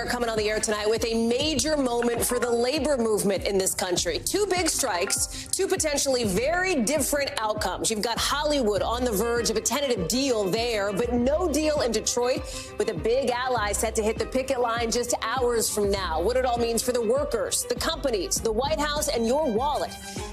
are coming on the air tonight with a major moment for the labor movement in this country. Two big strikes, two potentially very different outcomes. You've got Hollywood on the verge of a tentative deal there, but no deal in Detroit, with a big ally set to hit the picket line just hours from now. What it all means for the workers, the companies, the White House, and your wallet.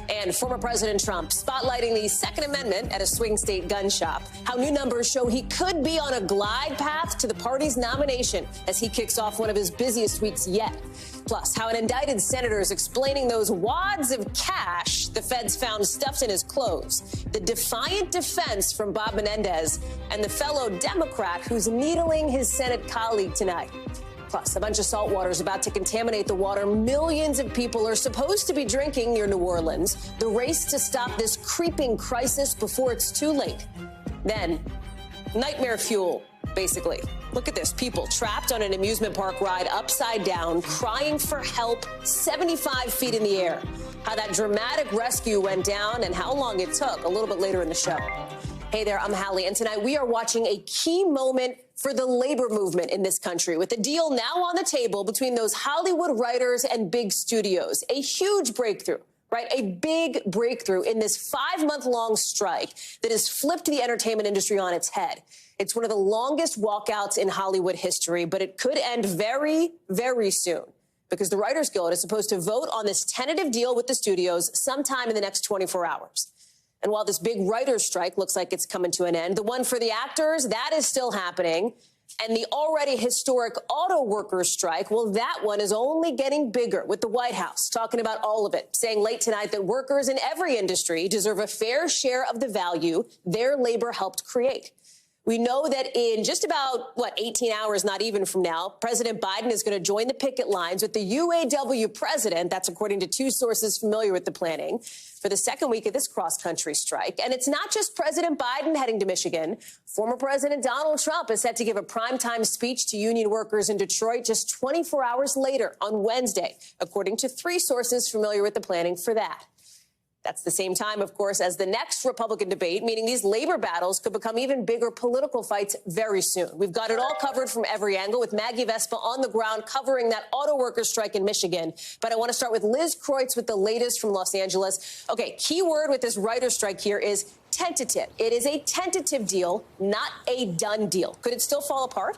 And former President Trump spotlighting the Second Amendment at a swing state gun shop. How new numbers show he could be on a glide path to the party's nomination as he kicks off one of his busiest weeks yet. Plus, how an indicted senator is explaining those wads of cash the feds found stuffed in his clothes. The defiant defense from Bob Menendez and the fellow Democrat who's needling his Senate colleague tonight. Plus, a bunch of saltwater is about to contaminate the water millions of people are supposed to be drinking near New Orleans. The race to stop this creeping crisis before it's too late. Then, nightmare fuel, basically. Look at this. People trapped on an amusement park ride upside down, crying for help, 75 feet in the air. How that dramatic rescue went down and how long it took a little bit later in the show. Hey there, I'm Hallie, and tonight we are watching a key moment for the labor movement in this country, with a deal now on the table between those Hollywood writers and big studios. A huge breakthrough, right? A big breakthrough in this 5-month-long strike that has flipped the entertainment industry on its head. It's one of the longest walkouts in Hollywood history, but it could end very, very soon, because the Writers Guild is supposed to vote on this tentative deal with the studios sometime in the next 24 hours. And while this big writer's strike looks like it's coming to an end, the one for the actors, that is still happening. And the already historic auto workers strike, well, that one is only getting bigger, with the White House talking about all of it, saying late tonight that workers in every industry deserve a fair share of the value their labor helped create. We know that in just about, 18 hours, not even from now, President Biden is going to join the picket lines with the UAW president, that's according to two sources familiar with the planning, for the second week of this cross-country strike. And it's not just President Biden heading to Michigan. Former President Donald Trump is set to give a primetime speech to union workers in Detroit just 24 hours later on Wednesday, according to three sources familiar with the planning for that. That's the same time, of course, as the next Republican debate, meaning these labor battles could become even bigger political fights very soon. We've got it all covered from every angle, with Maggie Vespa on the ground covering that auto workers strike in Michigan. But I want to start with Liz Kreutz with the latest from Los Angeles. Okay, key word with this writer strike here is tentative. It is a tentative deal, not a done deal. Could it still fall apart?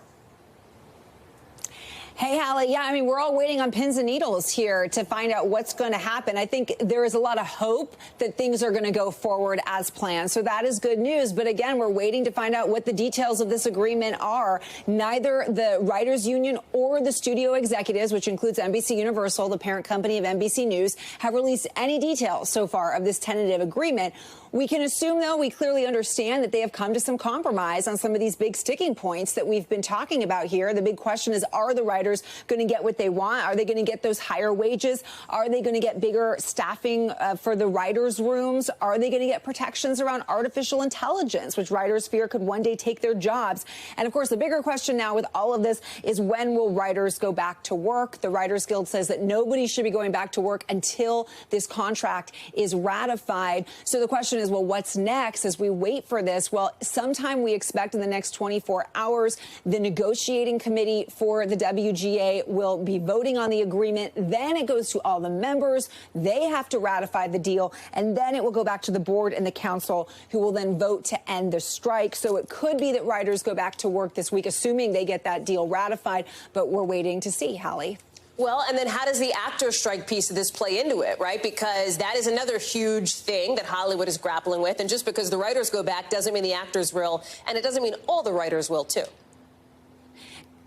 Hey, Hallie. Yeah, I mean, we're all waiting on pins and needles here to find out what's going to happen. I think there is a lot of hope that things are going to go forward as planned. So that is good news. But again, we're waiting to find out what the details of this agreement are. Neither the writers union or the studio executives, which includes NBC Universal, the parent company of NBC News, have released any details so far of this tentative agreement. We can assume, though, we clearly understand that they have come to some compromise on some of these big sticking points that we've been talking about here. The big question is, are the writers going to get what they want? Are they going to get those higher wages? Are they going to get bigger staffing for the writers' rooms? Are they going to get protections around artificial intelligence, which writers fear could one day take their jobs? And, of course, the bigger question now with all of this is, when will writers go back to work? The Writers Guild says that nobody should be going back to work until this contract is ratified. So the question is, well, what's next as we wait for this? Well, sometime we expect in the next 24 hours, the negotiating committee for the WGA will be voting on the agreement. Then it goes to all the members. They have to ratify the deal. And then it will go back to the board and the council, who will then vote to end the strike. So it could be that writers go back to work this week, assuming they get that deal ratified. But we're waiting to see, Hallie. Well, and then how does the actor strike piece of this play into it, right? Because that is another huge thing that Hollywood is grappling with. And just because the writers go back doesn't mean the actors will, and it doesn't mean all the writers will, too.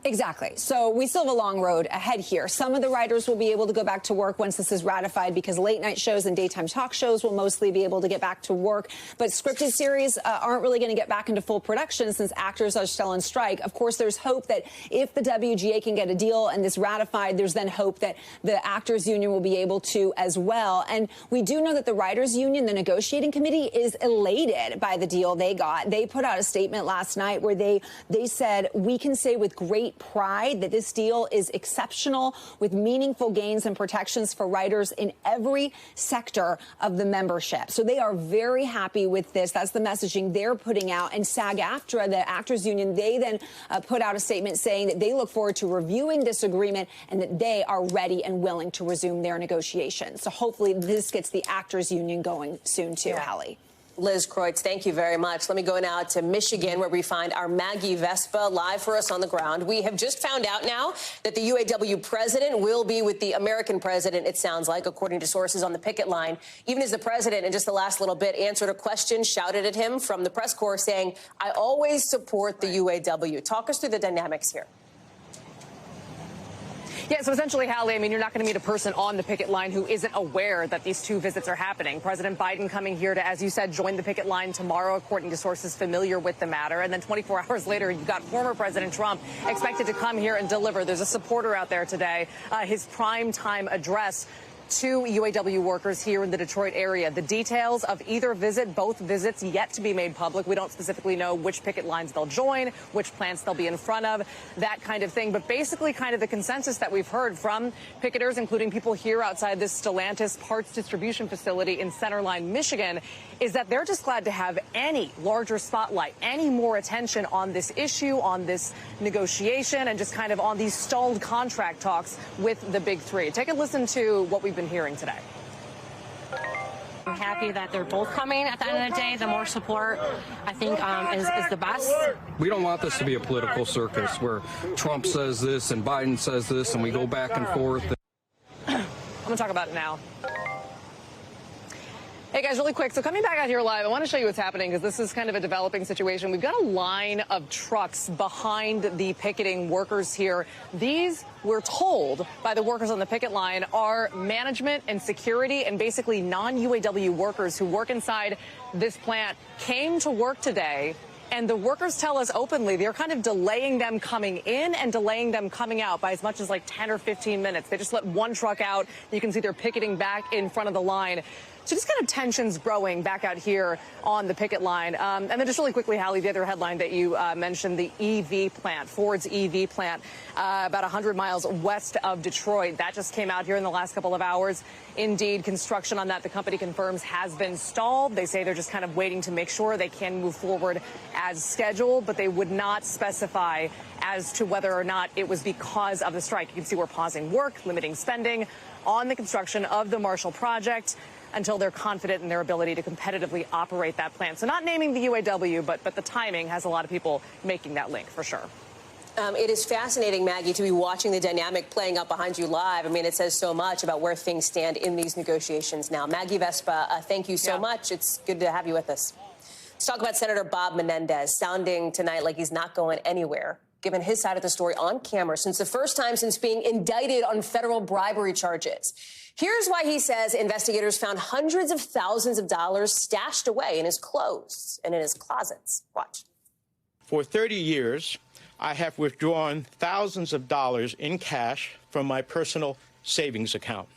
Exactly. So we still have a long road ahead here. Some of the writers will be able to go back to work once this is ratified, because late night shows and daytime talk shows will mostly be able to get back to work. But scripted series aren't really going to get back into full production since actors are still on strike. Of course, there's hope that if the WGA can get a deal and this ratified, there's then hope that the actors union will be able to as well. And we do know that the writers union, the negotiating committee, is elated by the deal they got. They put out a statement last night where they said, we can say with great take pride that this deal is exceptional with meaningful gains and protections for writers in every sector of the membership. So they are very happy with this. That's the messaging they're putting out. And SAG-AFTRA, the actors union, they then put out a statement saying that they look forward to reviewing this agreement and that they are ready and willing to resume their negotiations. So hopefully this gets the actors union going soon too, Hallie. Liz Kreutz, thank you very much. Let me go now to Michigan, where we find our Maggie Vespa live for us on the ground. We have just found out now that the UAW president will be with the American president, it sounds like, according to sources on the picket line. Even as the president, in just the last little bit, answered a question shouted at him from the press corps saying, "I always support the UAW." Talk us through the dynamics here. Yeah, so essentially, Hallie, I mean, you're not going to meet a person on the picket line who isn't aware that these two visits are happening. President Biden coming here to, as you said, join the picket line tomorrow, according to sources familiar with the matter. And then 24 hours later, you've got former President Trump expected to come here and deliver. There's a supporter out there today, his primetime address to UAW workers here in the Detroit area. The details of either visit, both visits, yet to be made public. We don't specifically know which picket lines they'll join, which plants they'll be in front of, that kind of thing. But basically kind of the consensus that we've heard from picketers, including people here outside this Stellantis parts distribution facility in Centerline, Michigan, is that they're just glad to have any larger spotlight, any more attention on this issue, on this negotiation, and just kind of on these stalled contract talks with the big three. Take a listen to what we've been hearing today. I'm happy that they're both coming at the end of the day. The more support, I think, is the best. We don't want this to be a political circus where Trump says this and Biden says this and we go back and forth. I'm going to talk about it now. Hey, guys, really quick. So coming back out here live, I want to show you what's happening because this is kind of a developing situation. We've got a line of trucks behind the picketing workers here. These, we're told by the workers on the picket line, are management and security and basically non-UAW workers who work inside this plant, came to work today. And the workers tell us openly they're kind of delaying them coming in and delaying them coming out by as much as like 10 or 15 minutes. They just let one truck out. You can see they're picketing back in front of the line. So just kind of tensions growing back out here on the picket line. And then just really quickly, Hallie, the other headline that you mentioned, the EV plant, Ford's EV plant, about 100 miles west of Detroit. That just came out here in the last couple of hours. Indeed, construction on that, the company confirms, has been stalled. They say they're just kind of waiting to make sure they can move forward as scheduled, but they would not specify as to whether or not it was because of the strike. You can see we're pausing work, limiting spending on the construction of the Marshall project until they're confident in their ability to competitively operate that plant. So not naming the UAW, but the timing has a lot of people making that link for sure. It is fascinating, Maggie, to be watching the dynamic playing out behind you live. I mean, it says so much about where things stand in these negotiations now. Maggie Vespa, thank you so much. It's good to have you with us. Let's talk about Senator Bob Menendez, sounding tonight like he's not going anywhere, given his side of the story on camera since the first time since being indicted on federal bribery charges. Here's why he says investigators found hundreds of thousands of dollars stashed away in his clothes and in his closets. Watch. For 30 years, I have withdrawn thousands of dollars in cash from my personal savings account,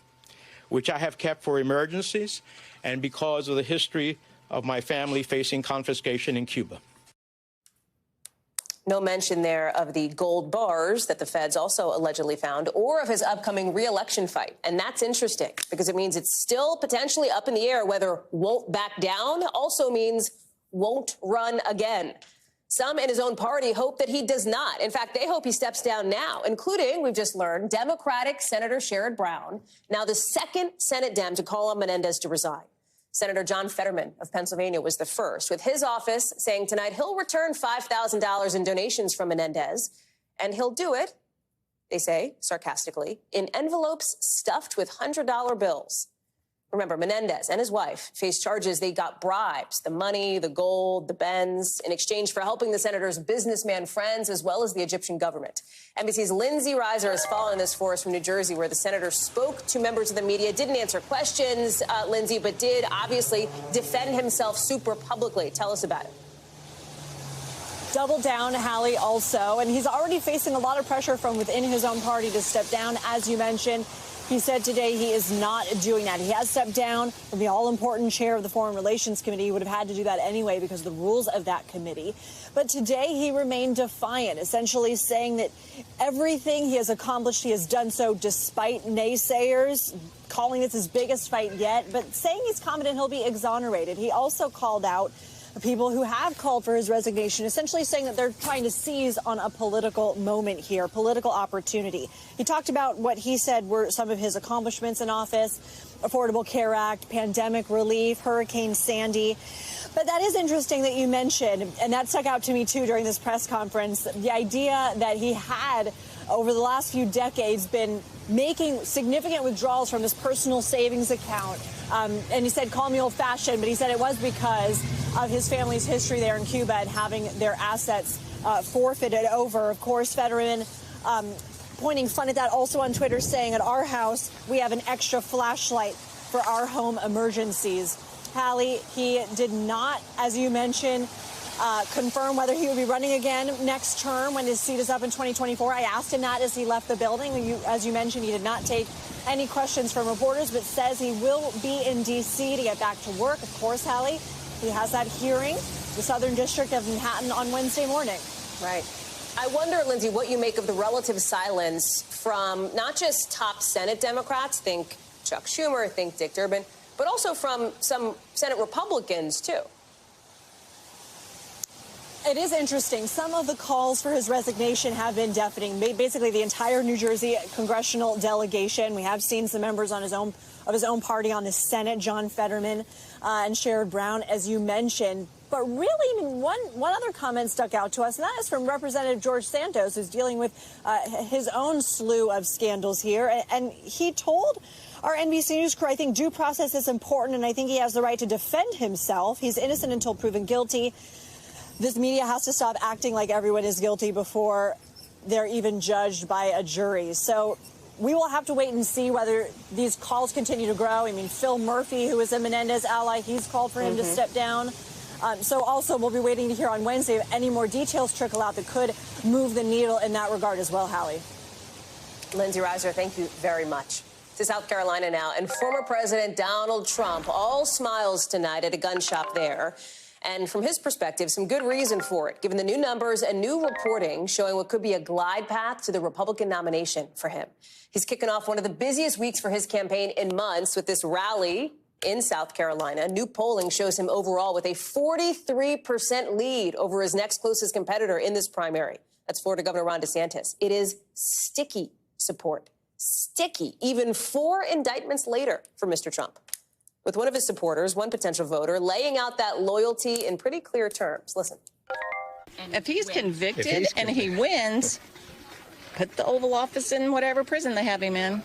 which I have kept for emergencies and because of the history of my family facing confiscation in Cuba. No mention there of the gold bars that the feds also allegedly found or of his upcoming re-election fight. And that's interesting because it means it's still potentially up in the air whether won't back down also means won't run again. Some in his own party hope that he does not. In fact, they hope he steps down now, including, we've just learned, Democratic Senator Sherrod Brown, now the second Senate Dem to call on Menendez to resign. Senator John Fetterman of Pennsylvania was the first, with his office saying tonight he'll return $5,000 in donations from Menendez, and he'll do it, they say, sarcastically, in envelopes stuffed with $100 bills. Remember, Menendez and his wife faced charges they got bribes, the money, the gold, the Benz, in exchange for helping the senator's businessman friends as well as the Egyptian government. NBC's Lindsay Reiser is following this for us from New Jersey, where the senator spoke to members of the media, didn't answer questions, Lindsay, but did obviously defend himself super publicly. Tell us about it. Double down, Hallie, also. And he's already facing a lot of pressure from within his own party to step down, as you mentioned. He said today he is not doing that. He has stepped down from the all-important chair of the Foreign Relations Committee. He would have had to do that anyway because of the rules of that committee. But today he remained defiant, essentially saying that everything he has accomplished, he has done so despite naysayers, calling this his biggest fight yet, but saying he's confident he'll be exonerated. He also called out people who have called for his resignation, essentially saying that they're trying to seize on a political moment here, political opportunity. He talked about what he said were some of his accomplishments in office: Affordable Care Act, pandemic relief, Hurricane Sandy. But that is interesting that you mentioned, and that stuck out to me too during this press conference, the idea that he had over the last few decades been making significant withdrawals from his personal savings account. And he said, call me old-fashioned, but he said it was because of his family's history there in Cuba and having their assets forfeited over. Of course, Fetterman pointing fun at that also on Twitter, saying at our house, we have an extra flashlight for our home emergencies. Hallie, he did not, as you mentioned, confirm whether he will be running again next term when his seat is up in 2024. I asked him that as he left the building. As you mentioned, he did not take any questions from reporters, but says he will be in D.C. to get back to work. Of course, Hallie, he has that hearing, the Southern District of Manhattan, on Wednesday morning. Right. I wonder, Lindsay, what you make of the relative silence from not just top Senate Democrats, think Chuck Schumer, think Dick Durbin, but also from some Senate Republicans, too. It is interesting. Some of the calls for his resignation have been deafening. Basically, the entire New Jersey congressional delegation. We have seen some members on his own party on the Senate, John Fetterman and Sherrod Brown, as you mentioned. But really, one other comment stuck out to us, and that is from Representative George Santos, who's dealing with his own slew of scandals here. And he told our NBC News crew, I think due process is important, and I think he has the right to defend himself. He's innocent until proven guilty. This media has to stop acting like everyone is guilty before they're even judged by a jury. So we will have to wait and see whether these calls continue to grow. I mean, Phil Murphy, who is a Menendez ally, he's called for him to step down. So also we'll be waiting to hear on Wednesday if any more details trickle out that could move the needle in that regard as well, Hallie. Lindsay Reiser, thank you very much. To South Carolina now, and former President Donald Trump, all smiles tonight at a gun shop there. And from his perspective, some good reason for it, given the new numbers and new reporting showing what could be a glide path to the Republican nomination for him. He's kicking off one of the busiest weeks for his campaign in months with this rally in South Carolina. New polling shows him overall with a 43% lead over his next closest competitor in this primary. That's Florida Governor Ron DeSantis. It is sticky support. Sticky, even 4 indictments later for Mr. Trump. With one of his supporters, one potential voter, laying out that loyalty in pretty clear terms. Listen. If he's convicted and he wins, put the Oval Office in whatever prison they have him in.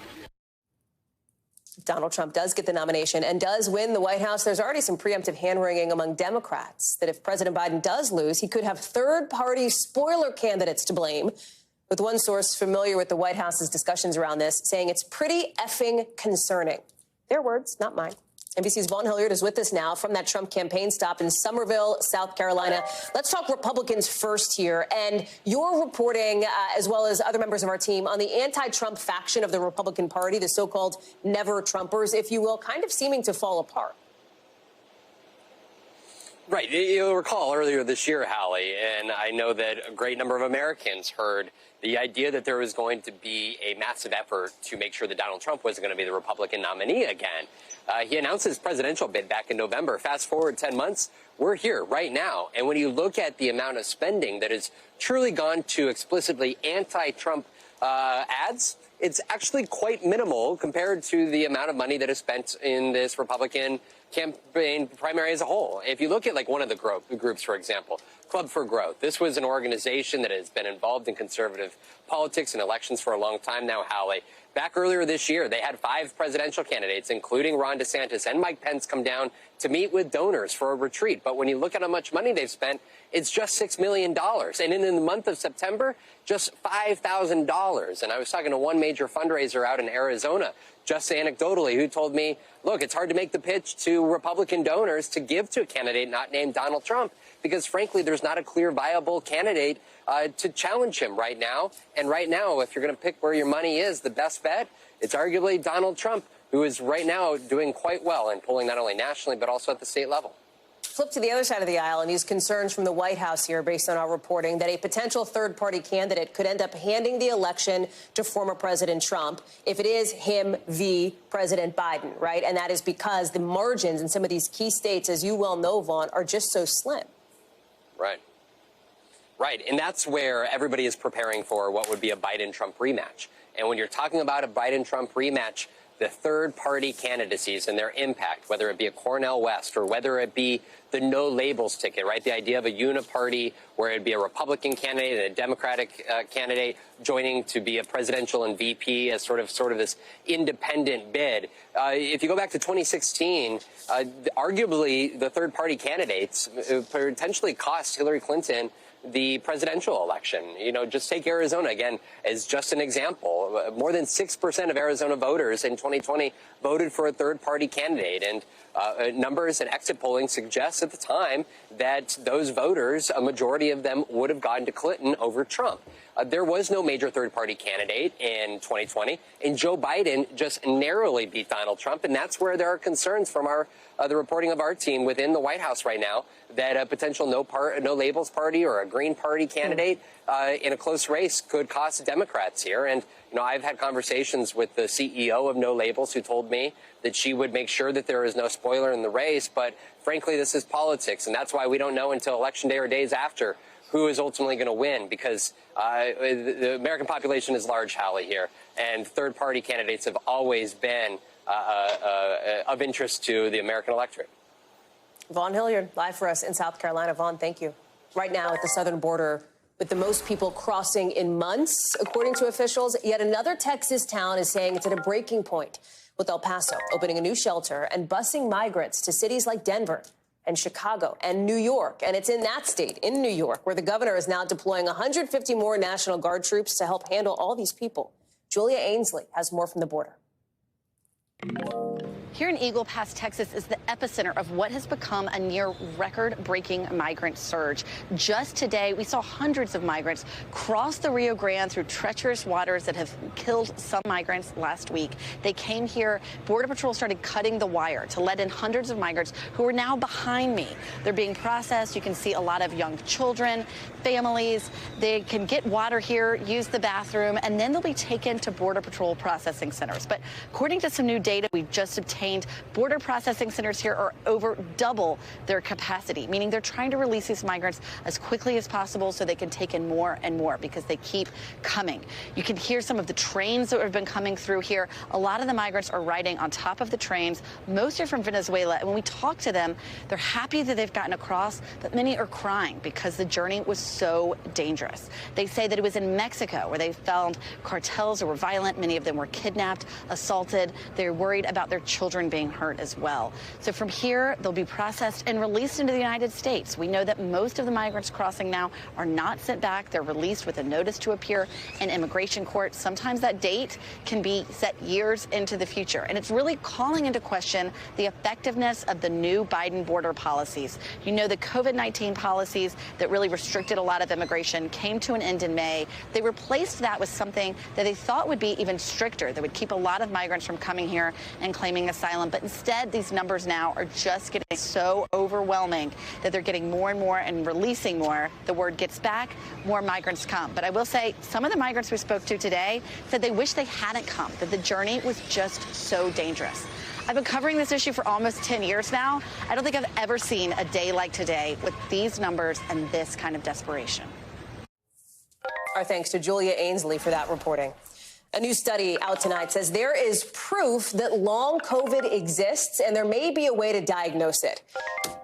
Donald Trump does get the nomination and does win the White House. There's already some preemptive hand-wringing among Democrats that if President Biden does lose, he could have third-party spoiler candidates to blame, with one source familiar with the White House's discussions around this saying it's pretty effing concerning. Their words, not mine. NBC's Vaughn Hilliard is with us now from that Trump campaign stop in Somerville, South Carolina. Let's talk Republicans first here. And your reporting, as well as other members of our team, on the anti-Trump faction of the Republican Party, the so-called never-Trumpers, if you will, kind of seeming to fall apart. Right. You'll recall earlier this year, Hallie, and I know that a great number of Americans heard the idea that there was going to be a massive effort to make sure that Donald Trump was going to be the Republican nominee again. He announced his presidential bid back in November. Fast forward 10 months, we're here right now. And when you look at the amount of spending that has truly gone to explicitly anti-Trump ads, it's actually quite minimal compared to the amount of money that is spent in this Republican campaign primary as a whole. If you look at like one of the groups, for example, Club for Growth. This was an organization that has been involved in conservative politics and elections for a long time now, Hallie. Back earlier this year, they had 5 presidential candidates, including Ron DeSantis and Mike Pence, come down to meet with donors for a retreat. But when you look at how much money they've spent, it's just $6 million. And in the month of September, just $5,000. And I was talking to one major fundraiser out in Arizona. just anecdotally, who told me, look, it's hard to make the pitch to Republican donors to give to a candidate not named Donald Trump because, frankly, there's not a clear, viable candidate to challenge him right now. And right now, if you're going to pick where your money is, the best bet, it's arguably Donald Trump, who is right now doing quite well in polling not only nationally but also at the state level. Flip to the other side of the aisle, and these concerns from the White House here, based on our reporting, that a potential third-party candidate could end up handing the election to former President Trump if it is him v. President Biden, right? And that is because the margins in some of these key states, as you well know, Vaughn, are just so slim. Right. Right. And that's where everybody is preparing for what would be a Biden-Trump rematch. And when you're talking about a Biden-Trump rematch, the third-party candidacies and their impact, whether it be a Cornel West or whether it be the no labels ticket, right? The idea of a uniparty where it'd be a Republican candidate and a Democratic candidate joining to be a presidential and VP as sort of this independent bid. If you go back to 2016, arguably the third-party candidates potentially cost Hillary Clinton the presidential election. You know, just take Arizona again as just an example. More than 6% of Arizona voters in 2020 voted for a third-party candidate. And numbers and exit polling suggests at the time that those voters, a majority of them, would have gone to Clinton over Trump. There was no major third-party candidate in 2020, and Joe Biden just narrowly beat Donald Trump, and that's where there are concerns from the reporting of our team within the White House right now that a potential no labels party or a Green Party candidate in a close race could cost Democrats here. And you know, I've had conversations with the CEO of No Labels who told me that she would make sure that there is no spoiler in the race. But frankly, this is politics, and that's why we don't know until Election Day or days after who is ultimately going to win, because the American population is large, Hallie, here, and third-party candidates have always been of interest to the American electorate. Vaughn Hilliard, live for us in South Carolina. Vaughn, thank you. Right now at the southern border, with the most people crossing in months, according to officials, yet another Texas town is saying it's at a breaking point, with El Paso opening a new shelter and busing migrants to cities like Denver and Chicago and New York. And it's in that state, in New York, where the governor is now deploying 150 more National Guard troops to help handle all these people. Julia Ainsley has more from the border. Here in Eagle Pass, Texas, is the epicenter of what has become a near record-breaking migrant surge. Just today, we saw hundreds of migrants cross the Rio Grande through treacherous waters that have killed some migrants last week. They came here. Border Patrol started cutting the wire to let in hundreds of migrants who are now behind me. They're being processed. You can see a lot of young children, families. They can get water here, use the bathroom, and then they'll be taken to Border Patrol processing centers. But according to some new data we've just obtained, border processing centers here are over double their capacity, meaning they're trying to release these migrants as quickly as possible so they can take in more and more because they keep coming. You can hear some of the trains that have been coming through here. A lot of the migrants are riding on top of the trains. Most are from Venezuela. And when we talk to them, they're happy that they've gotten across, but many are crying because the journey was so dangerous. They say that it was in Mexico where they found cartels that were violent. Many of them were kidnapped, assaulted. They're worried about their children being hurt as well. So from here, they'll be processed and released into the United States. We know that most of the migrants crossing now are not sent back. They're released with a notice to appear in immigration court. Sometimes that date can be set years into the future. And it's really calling into question the effectiveness of the new Biden border policies. You know, the COVID-19 policies that really restricted a lot of immigration came to an end in May. They replaced that with something that they thought would be even stricter, that would keep a lot of migrants from coming here and claiming asylum. But instead, these numbers now are just getting so overwhelming that they're getting more and more and releasing more. The word gets back, more migrants come. But I will say some of the migrants we spoke to today said they wish they hadn't come, that the journey was just so dangerous. I've been covering this issue for almost 10 years now. I don't think I've ever seen a day like today with these numbers and this kind of desperation. Our thanks to Julia Ainsley for that reporting. A new study out tonight says there is proof that long COVID exists, and there may be a way to diagnose it.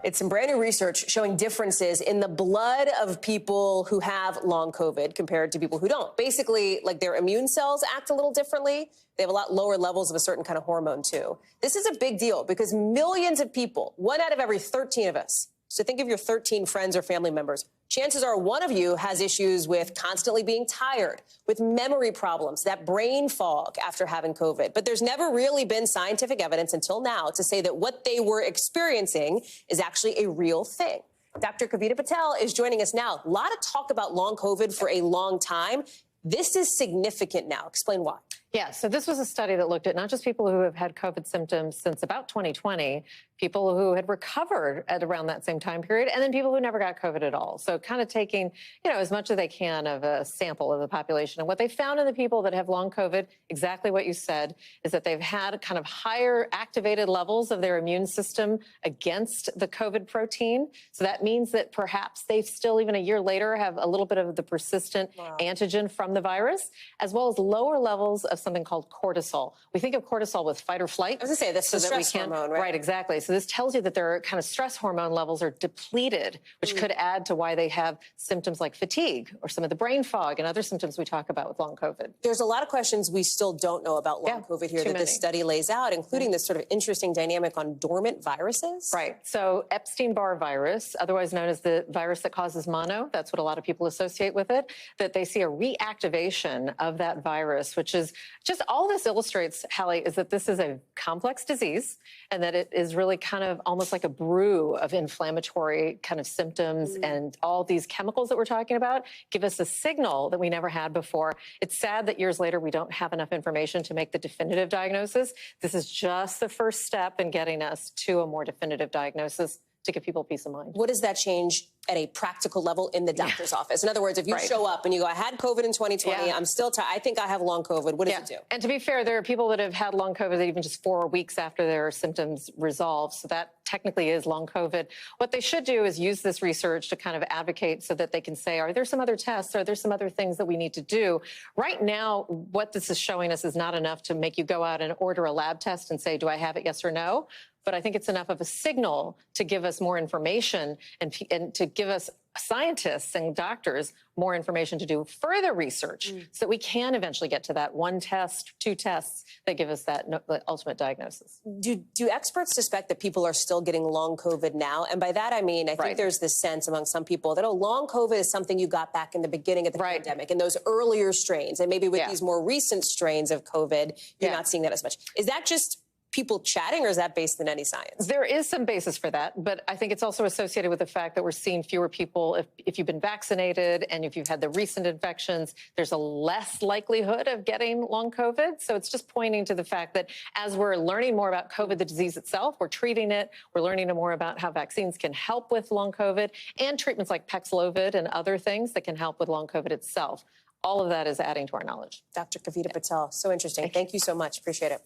It's some brand new research showing differences in the blood of people who have long COVID compared to people who don't. Basically, like their immune cells act a little differently. They have a lot lower levels of a certain kind of hormone, too. This is a big deal because millions of people, 1 out of every 13 of us, So think of your 13 friends or family members. Chances are one of you has issues with constantly being tired, with memory problems, that brain fog after having COVID. But there's never really been scientific evidence until now to say that what they were experiencing is actually a real thing. Dr. Kavita Patel is joining us now. A lot of talk about long COVID for a long time. This is significant now. Explain why. Yeah, so this was a study that looked at not just people who have had COVID symptoms since about 2020, people who had recovered at around that same time period, and then people who never got COVID at all. So kind of taking, as much as they can of a sample of the population. And what they found in the people that have long COVID, exactly what you said, is that they've had kind of higher activated levels of their immune system against the COVID protein. So that means that perhaps they still, even a year later, have a little bit of the persistent antigen from the virus, as well as lower levels of something called cortisol. We think of cortisol with fight or flight. I was going to say, that's the stress hormone, right? Right, exactly. So this tells you that their kind of stress hormone levels are depleted, which could add to why they have symptoms like fatigue or some of the brain fog and other symptoms we talk about with long COVID. There's a lot of questions we still don't know about long COVID here that this study lays out, including this sort of interesting dynamic on dormant viruses. Right. So Epstein-Barr virus, otherwise known as the virus that causes mono, that's what a lot of people associate with it, that they see a reactivation of that virus, which is just all this illustrates, Hallie, is that this is a complex disease and that it is really kind of almost like a brew of inflammatory kind of symptoms, and all these chemicals that we're talking about give us a signal that we never had before. It's sad that years later we don't have enough information to make the definitive diagnosis. This is just the first step in getting us to a more definitive diagnosis to give people peace of mind. What does that change at a practical level in the doctor's office? In other words, if you show up and you go, I had COVID in 2020, I'm still tired, I think I have long COVID, what does it do? And to be fair, there are people that have had long COVID even just 4 weeks after their symptoms resolve. So that technically is long COVID. What they should do is use this research to kind of advocate so that they can say, are there some other tests? Are there some other things that we need to do? Right now, what this is showing us is not enough to make you go out and order a lab test and say, do I have it, yes or no? But I think it's enough of a signal to give us more information and to give us scientists and doctors more information to do further research so that we can eventually get to that one test, 2 tests that give us that ultimate diagnosis. Do experts suspect that people are still getting long COVID now? And by that, I mean, I think there's this sense among some people that, long COVID is something you got back in the beginning of the pandemic and those earlier strains. And maybe with these more recent strains of COVID, you're not seeing that as much. Is that just people chatting, or is that based in any science? There is some basis for that, but I think it's also associated with the fact that we're seeing fewer people. If you've been vaccinated and if you've had the recent infections, there's a less likelihood of getting long COVID. So it's just pointing to the fact that as we're learning more about COVID, the disease itself, we're treating it, we're learning more about how vaccines can help with long COVID and treatments like Paxlovid and other things that can help with long COVID itself. All of that is adding to our knowledge. Dr. Kavita Patel, so interesting. Thank you so much. Appreciate it.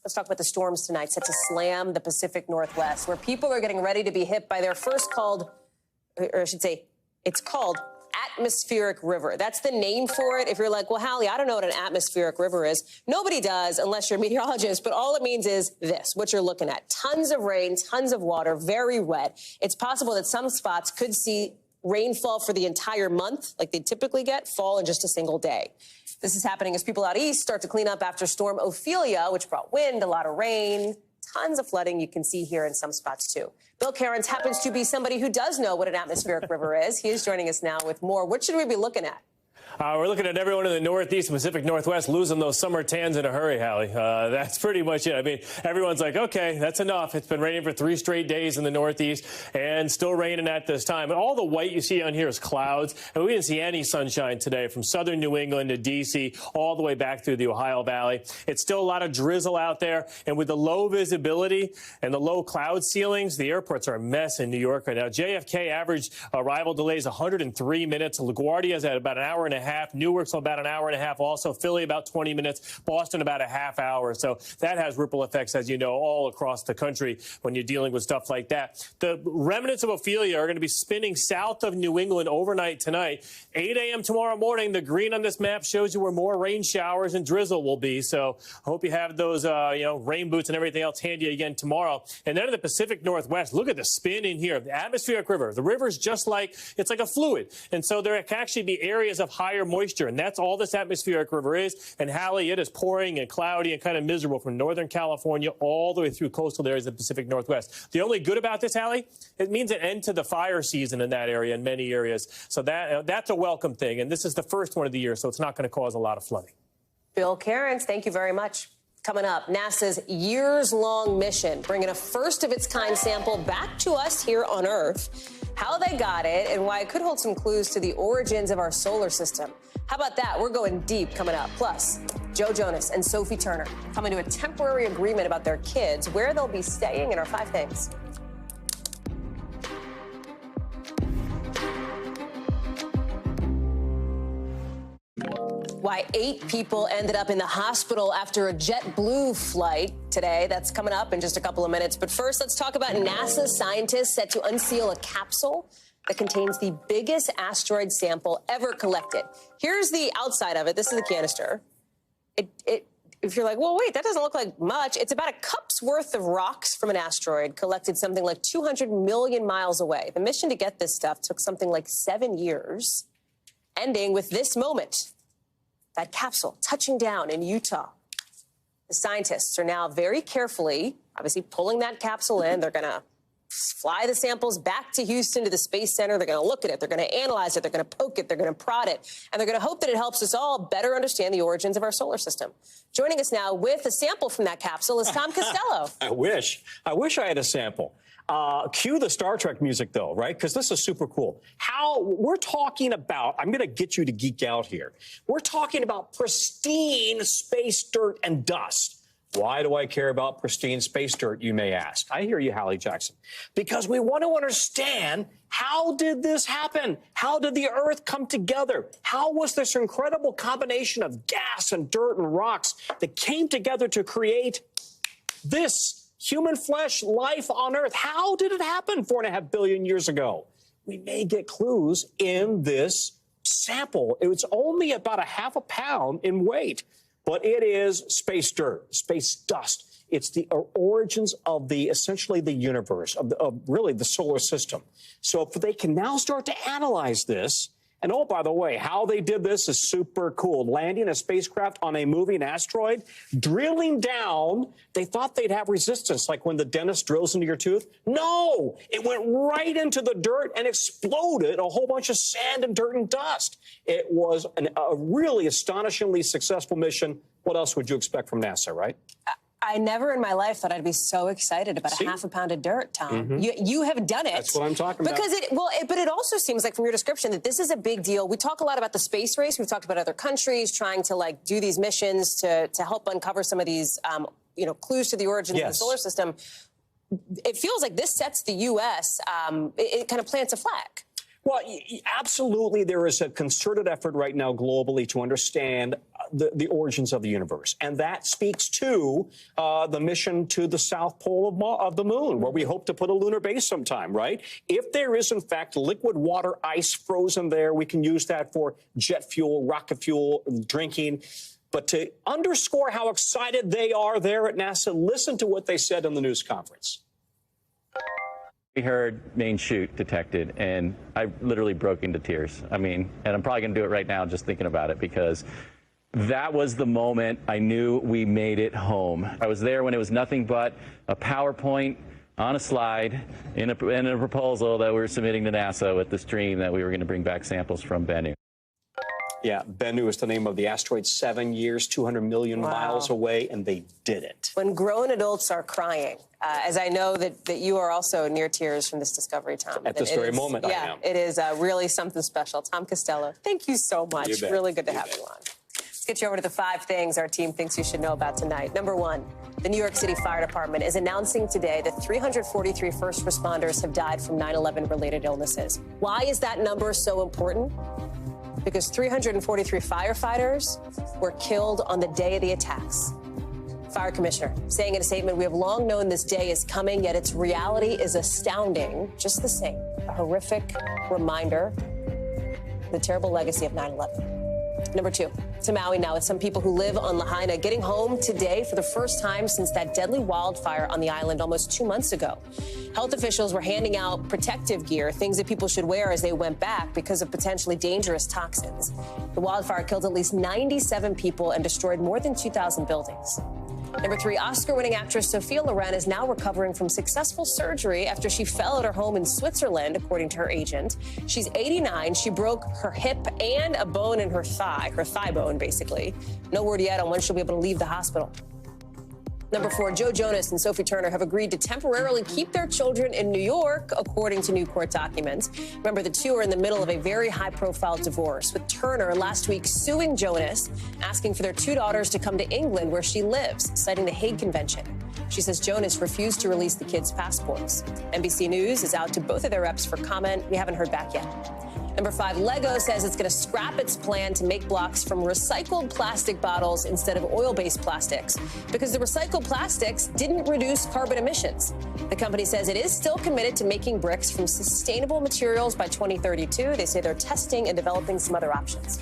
Let's talk about the storms tonight set to slam the Pacific Northwest, where people are getting ready to be hit by their first called, or I should say, it's called atmospheric river. That's the name for it. If you're like, well, Hallie, I don't know what an atmospheric river is. Nobody does unless you're a meteorologist, but all it means is this, what you're looking at. Tons of rain, tons of water, very wet. It's possible that some spots could see rainfall for the entire month, like they typically get, fall in just a single day. This is happening as people out east start to clean up after Storm Ophelia, which brought wind, a lot of rain, tons of flooding you can see here in some spots, too. Bill Cairns happens to be somebody who does know what an atmospheric river is. He is joining us now with more. What should we be looking at? We're looking at everyone in the Northeast and Pacific Northwest losing those summer tans in a hurry, Hallie. That's pretty much it. I mean, everyone's like, okay, that's enough. It's been raining for 3 straight days in the Northeast and still raining at this time. And all the white you see on here is clouds. And we didn't see any sunshine today from southern New England to D.C. all the way back through the Ohio Valley. It's still a lot of drizzle out there. And with the low visibility and the low cloud ceilings, the airports are a mess in New York right now. JFK average arrival delays 103 minutes. LaGuardia's at about an hour and a half. Newark's about an hour and a half. Also, Philly about 20 minutes. Boston about a half hour. So that has ripple effects, as you know, all across the country when you're dealing with stuff like that. The remnants of Ophelia are going to be spinning south of New England overnight tonight. 8 a.m. tomorrow morning, the green on this map shows you where more rain showers and drizzle will be. So I hope you have those, rain boots and everything else handy again tomorrow. And then in the Pacific Northwest, look at the spin in here. The atmospheric river. The river's just like, it's like a fluid. And so there can actually be areas of high higher moisture, and that's all this atmospheric river is. And Hallie, it is pouring and cloudy and kind of miserable from Northern California all the way through coastal areas of the Pacific Northwest. The only good about this, Hallie, it means an end to the fire season in that area, in many areas. So that's a welcome thing, and this is the first one of the year, so it's not going to cause a lot of flooding. Bill Cairns, thank you very much. Coming up, NASA's years-long mission, bringing a first-of-its-kind sample back to us here on Earth, how they got it, and why it could hold some clues to the origins of our solar system. How about that? We're going deep coming up. Plus, Joe Jonas and Sophie Turner coming to a temporary agreement about their kids, where they'll be staying in our 5 things. Why 8 people ended up in the hospital after a JetBlue flight today. That's coming up in just a couple of minutes. But first, let's talk about NASA scientists set to unseal a capsule that contains the biggest asteroid sample ever collected. Here's the outside of it. This is the canister. If you're like, well, wait, that doesn't look like much. It's about a cup's worth of rocks from an asteroid collected something like 200 million miles away. The mission to get this stuff took something like 7 years, ending with this moment. That capsule touching down in Utah. The scientists are now very carefully, obviously, pulling that capsule in. They're going to fly the samples back to Houston to the Space Center. They're going to look at it. They're going to analyze it. They're going to poke it. They're going to prod it. And they're going to hope that it helps us all better understand the origins of our solar system. Joining us now with a sample from that capsule is Tom Costello. I wish I had a sample. Cue the Star Trek music, though, right? Because this is super cool. We're talking about, I'm going to get you to geek out here. We're talking about pristine space dirt and dust. Why do I care about pristine space dirt, you may ask? I hear you, Hallie Jackson. Because we want to understand, how did this happen? How did the Earth come together? How was this incredible combination of gas and dirt and rocks that came together to create this human flesh life on Earth? How did it happen 4.5 billion years ago? We may get clues in this sample. It's only about a half a pound in weight, but it is space dirt, space dust. It's the origins of essentially the universe, of really the solar system. So if they can now start to analyze this, and oh, by the way, how they did this is super cool. Landing a spacecraft on a moving asteroid, drilling down, they thought they'd have resistance, like when the dentist drills into your tooth. No, it went right into the dirt and exploded a whole bunch of sand and dirt and dust. It was a really astonishingly successful mission. What else would you expect from NASA, right? I never in my life thought I'd be so excited about a half a pound of dirt, Tom. Mm-hmm. You have done it. That's what I'm talking about. But it also seems like from your description that this is a big deal. We talk a lot about the space race. We've talked about other countries trying to do these missions to help uncover some of these clues to the origins of the solar system. It feels like this sets the U.S. It kind of plants a flag. Well, absolutely, there is a concerted effort right now globally to understand the origins of the universe. And that speaks to the mission to the South Pole of the moon, where we hope to put a lunar base sometime, right? If there is, in fact, liquid water ice frozen there, we can use that for jet fuel, rocket fuel, drinking. But to underscore how excited they are there at NASA, listen to what they said in the news conference. We heard main chute detected, and I literally broke into tears. I mean, and I'm probably going to do it right now just thinking about it, because that was the moment I knew we made it home. I was there when it was nothing but a PowerPoint on a slide in a proposal that we were submitting to NASA with this dream that we were going to bring back samples from Bennu. Yeah, Bennu is the name of the asteroid, 7 years, 200 million miles away, and they did it. When grown adults are crying, as I know that you are also near tears from this discovery, Tom. At this very moment, I am. It is really something special. Tom Costello, thank you so much. You bet. Really good to have you on. Let's get you over to the 5 things our team thinks you should know about tonight. Number 1, the New York City Fire Department is announcing today that 343 first responders have died from 9/11 related illnesses. Why is that number so important? Because 343 firefighters were killed on the day of the attacks. Fire commissioner saying in a statement, "We have long known this day is coming, yet its reality is astounding just the same. A horrific reminder of the terrible legacy of 9/11. Number 2, to Maui now, with some people who live on Lahaina getting home today for the first time since that deadly wildfire on the island almost 2 months ago. Health officials were handing out protective gear, things that people should wear as they went back because of potentially dangerous toxins. The wildfire killed at least 97 people and destroyed more than 2,000 buildings. Number 3, Oscar-winning actress Sophia Loren is now recovering from successful surgery after she fell at her home in Switzerland, according to her agent. She's 89. She broke her hip and a bone in her thigh bone, basically. No word yet on when she'll be able to leave the hospital. Number 4, Joe Jonas and Sophie Turner have agreed to temporarily keep their children in New York, according to new court documents. Remember, the two are in the middle of a very high-profile divorce, with Turner last week suing Jonas, asking for their 2 daughters to come to England, where she lives, citing the Hague Convention. She says Jonas refused to release the kids' passports. NBC News is out to both of their reps for comment. We haven't heard back yet. Number 5, Lego says it's going to scrap its plan to make blocks from recycled plastic bottles instead of oil-based plastics because the recycled plastics didn't reduce carbon emissions. The company says it is still committed to making bricks from sustainable materials by 2032. They say they're testing and developing some other options.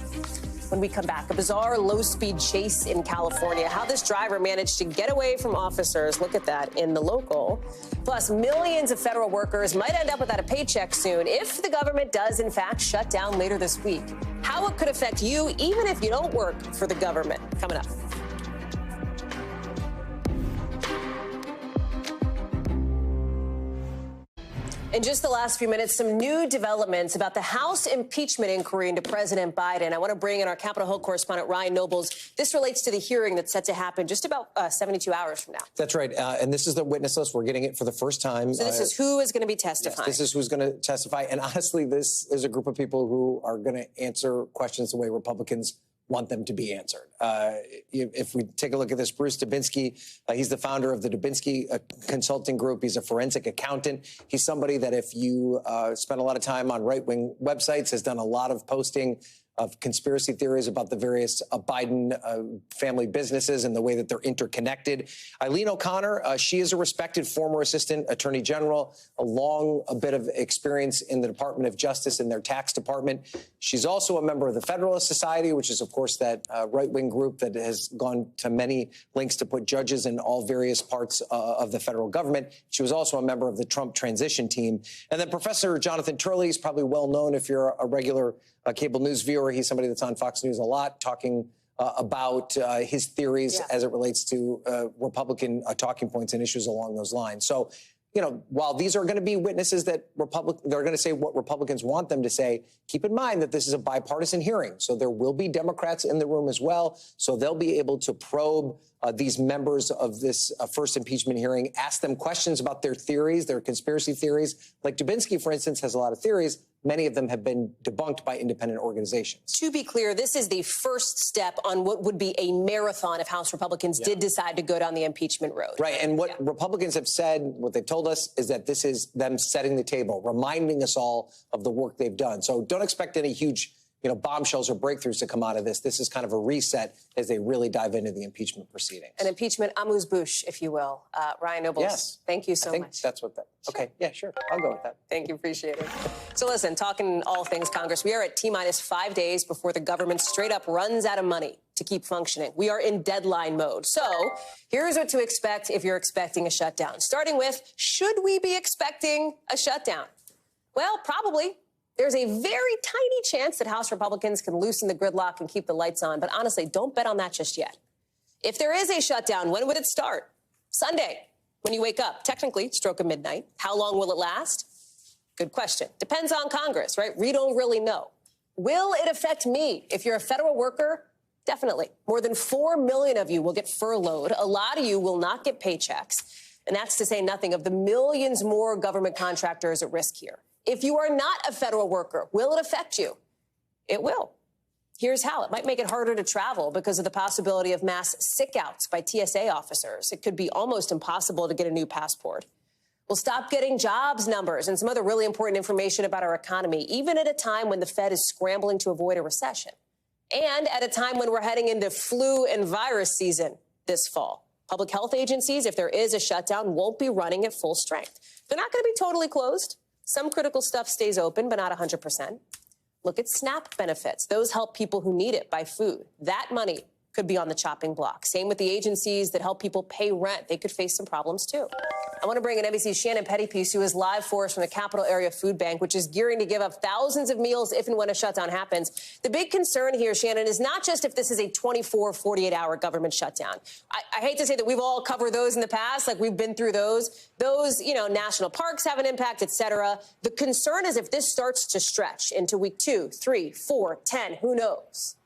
When we come back, a bizarre low-speed chase in California. How this driver managed to get away from officers, look at that, in the local. Plus, millions of federal workers might end up without a paycheck soon if the government does, in fact, shut down later this week. How it could affect you, even if you don't work for the government. Coming up. In just the last few minutes, some new developments about the House impeachment inquiry into President Biden. I want to bring in our Capitol Hill correspondent, Ryan Nobles. This relates to the hearing that's set to happen just about 72 hours from now. That's right. And this is the witness list. We're getting it for the first time. So this is who is going to be testifying. Yes, this is who's going to testify. And honestly, this is a group of people who are going to answer questions the way Republicans want them to be answered. If we take a look at this, Bruce Dubinsky, he's the founder of the Dubinsky Consulting Group. He's a forensic accountant. He's somebody that if you spend a lot of time on right-wing websites, has done a lot of posting of conspiracy theories about the various Biden family businesses and the way that they're interconnected. Eileen O'Connor, she is a respected former assistant attorney general, a bit of experience in the Department of Justice in their tax department. She's also a member of the Federalist Society, which is, of course, that right-wing group that has gone to many lengths to put judges in all various parts of the federal government. She was also a member of the Trump transition team. And then Professor Jonathan Turley is probably well known if you're a regular cable news viewer. He's somebody that's on Fox News a lot, talking about his theories as it relates to Republican talking points and issues along those lines. So, you know, while these are going to be witnesses that they're going to say what Republicans want them to say, keep in mind that this is a bipartisan hearing. So there will be Democrats in the room as well. So they'll be able to probe these members of this first impeachment hearing, ask them questions about their theories, their conspiracy theories. Like Dubinsky, for instance, has a lot of theories. Many of them have been debunked by independent organizations. To be clear, this is the first step on what would be a marathon if House Republicans did decide to go down the impeachment road. Right. And what Republicans have said, what they've told us, is that this is them setting the table, reminding us all of the work they've done. So don't expect any huge, bombshells or breakthroughs to come out of this. This is kind of a reset as they really dive into the impeachment proceedings. An impeachment amuse-bouche, if you will. Ryan Nobles, yes. Thank you so much. That's what that. Okay, yeah, sure. I'll go with that. Thank you. Appreciate it. So listen, talking all things Congress, we are at T-minus 5 days before the government straight up runs out of money to keep functioning. We are in deadline mode. So here's what to expect if you're expecting a shutdown. Starting with, should we be expecting a shutdown? Well, probably. There's a very tiny chance that House Republicans can loosen the gridlock and keep the lights on. But honestly, don't bet on that just yet. If there is a shutdown, when would it start? Sunday, when you wake up. Technically, stroke of midnight. How long will it last? Good question. Depends on Congress, right? We don't really know. Will it affect me? If you're a federal worker, definitely. More than 4 million of you will get furloughed. A lot of you will not get paychecks. And that's to say nothing of the millions more government contractors at risk here. If you are not a federal worker, will it affect you? It will. Here's how. It might make it harder to travel because of the possibility of mass sick-outs by TSA officers. It could be almost impossible to get a new passport. We'll stop getting jobs numbers and some other really important information about our economy, even at a time when the Fed is scrambling to avoid a recession. And at a time when we're heading into flu and virus season this fall. Public health agencies, if there is a shutdown, won't be running at full strength. They're not going to be totally closed. Some critical stuff stays open, but not 100%. Look at SNAP benefits. Those help people who need it buy food. That money could be on the chopping block. Same with the agencies that help people pay rent. They could face some problems, too. I want to bring in NBC's Shannon Pettypiece, who is live for us from the Capital Area Food Bank, which is gearing to give up thousands of meals if and when a shutdown happens. The big concern here, Shannon, is not just if this is a 24, 48-hour government shutdown. I hate to say that we've all covered those in the past, like we've been through those. Those, you know, national parks have an impact, et cetera. The concern is if this starts to stretch into week 2, 3, 4, 10, who knows?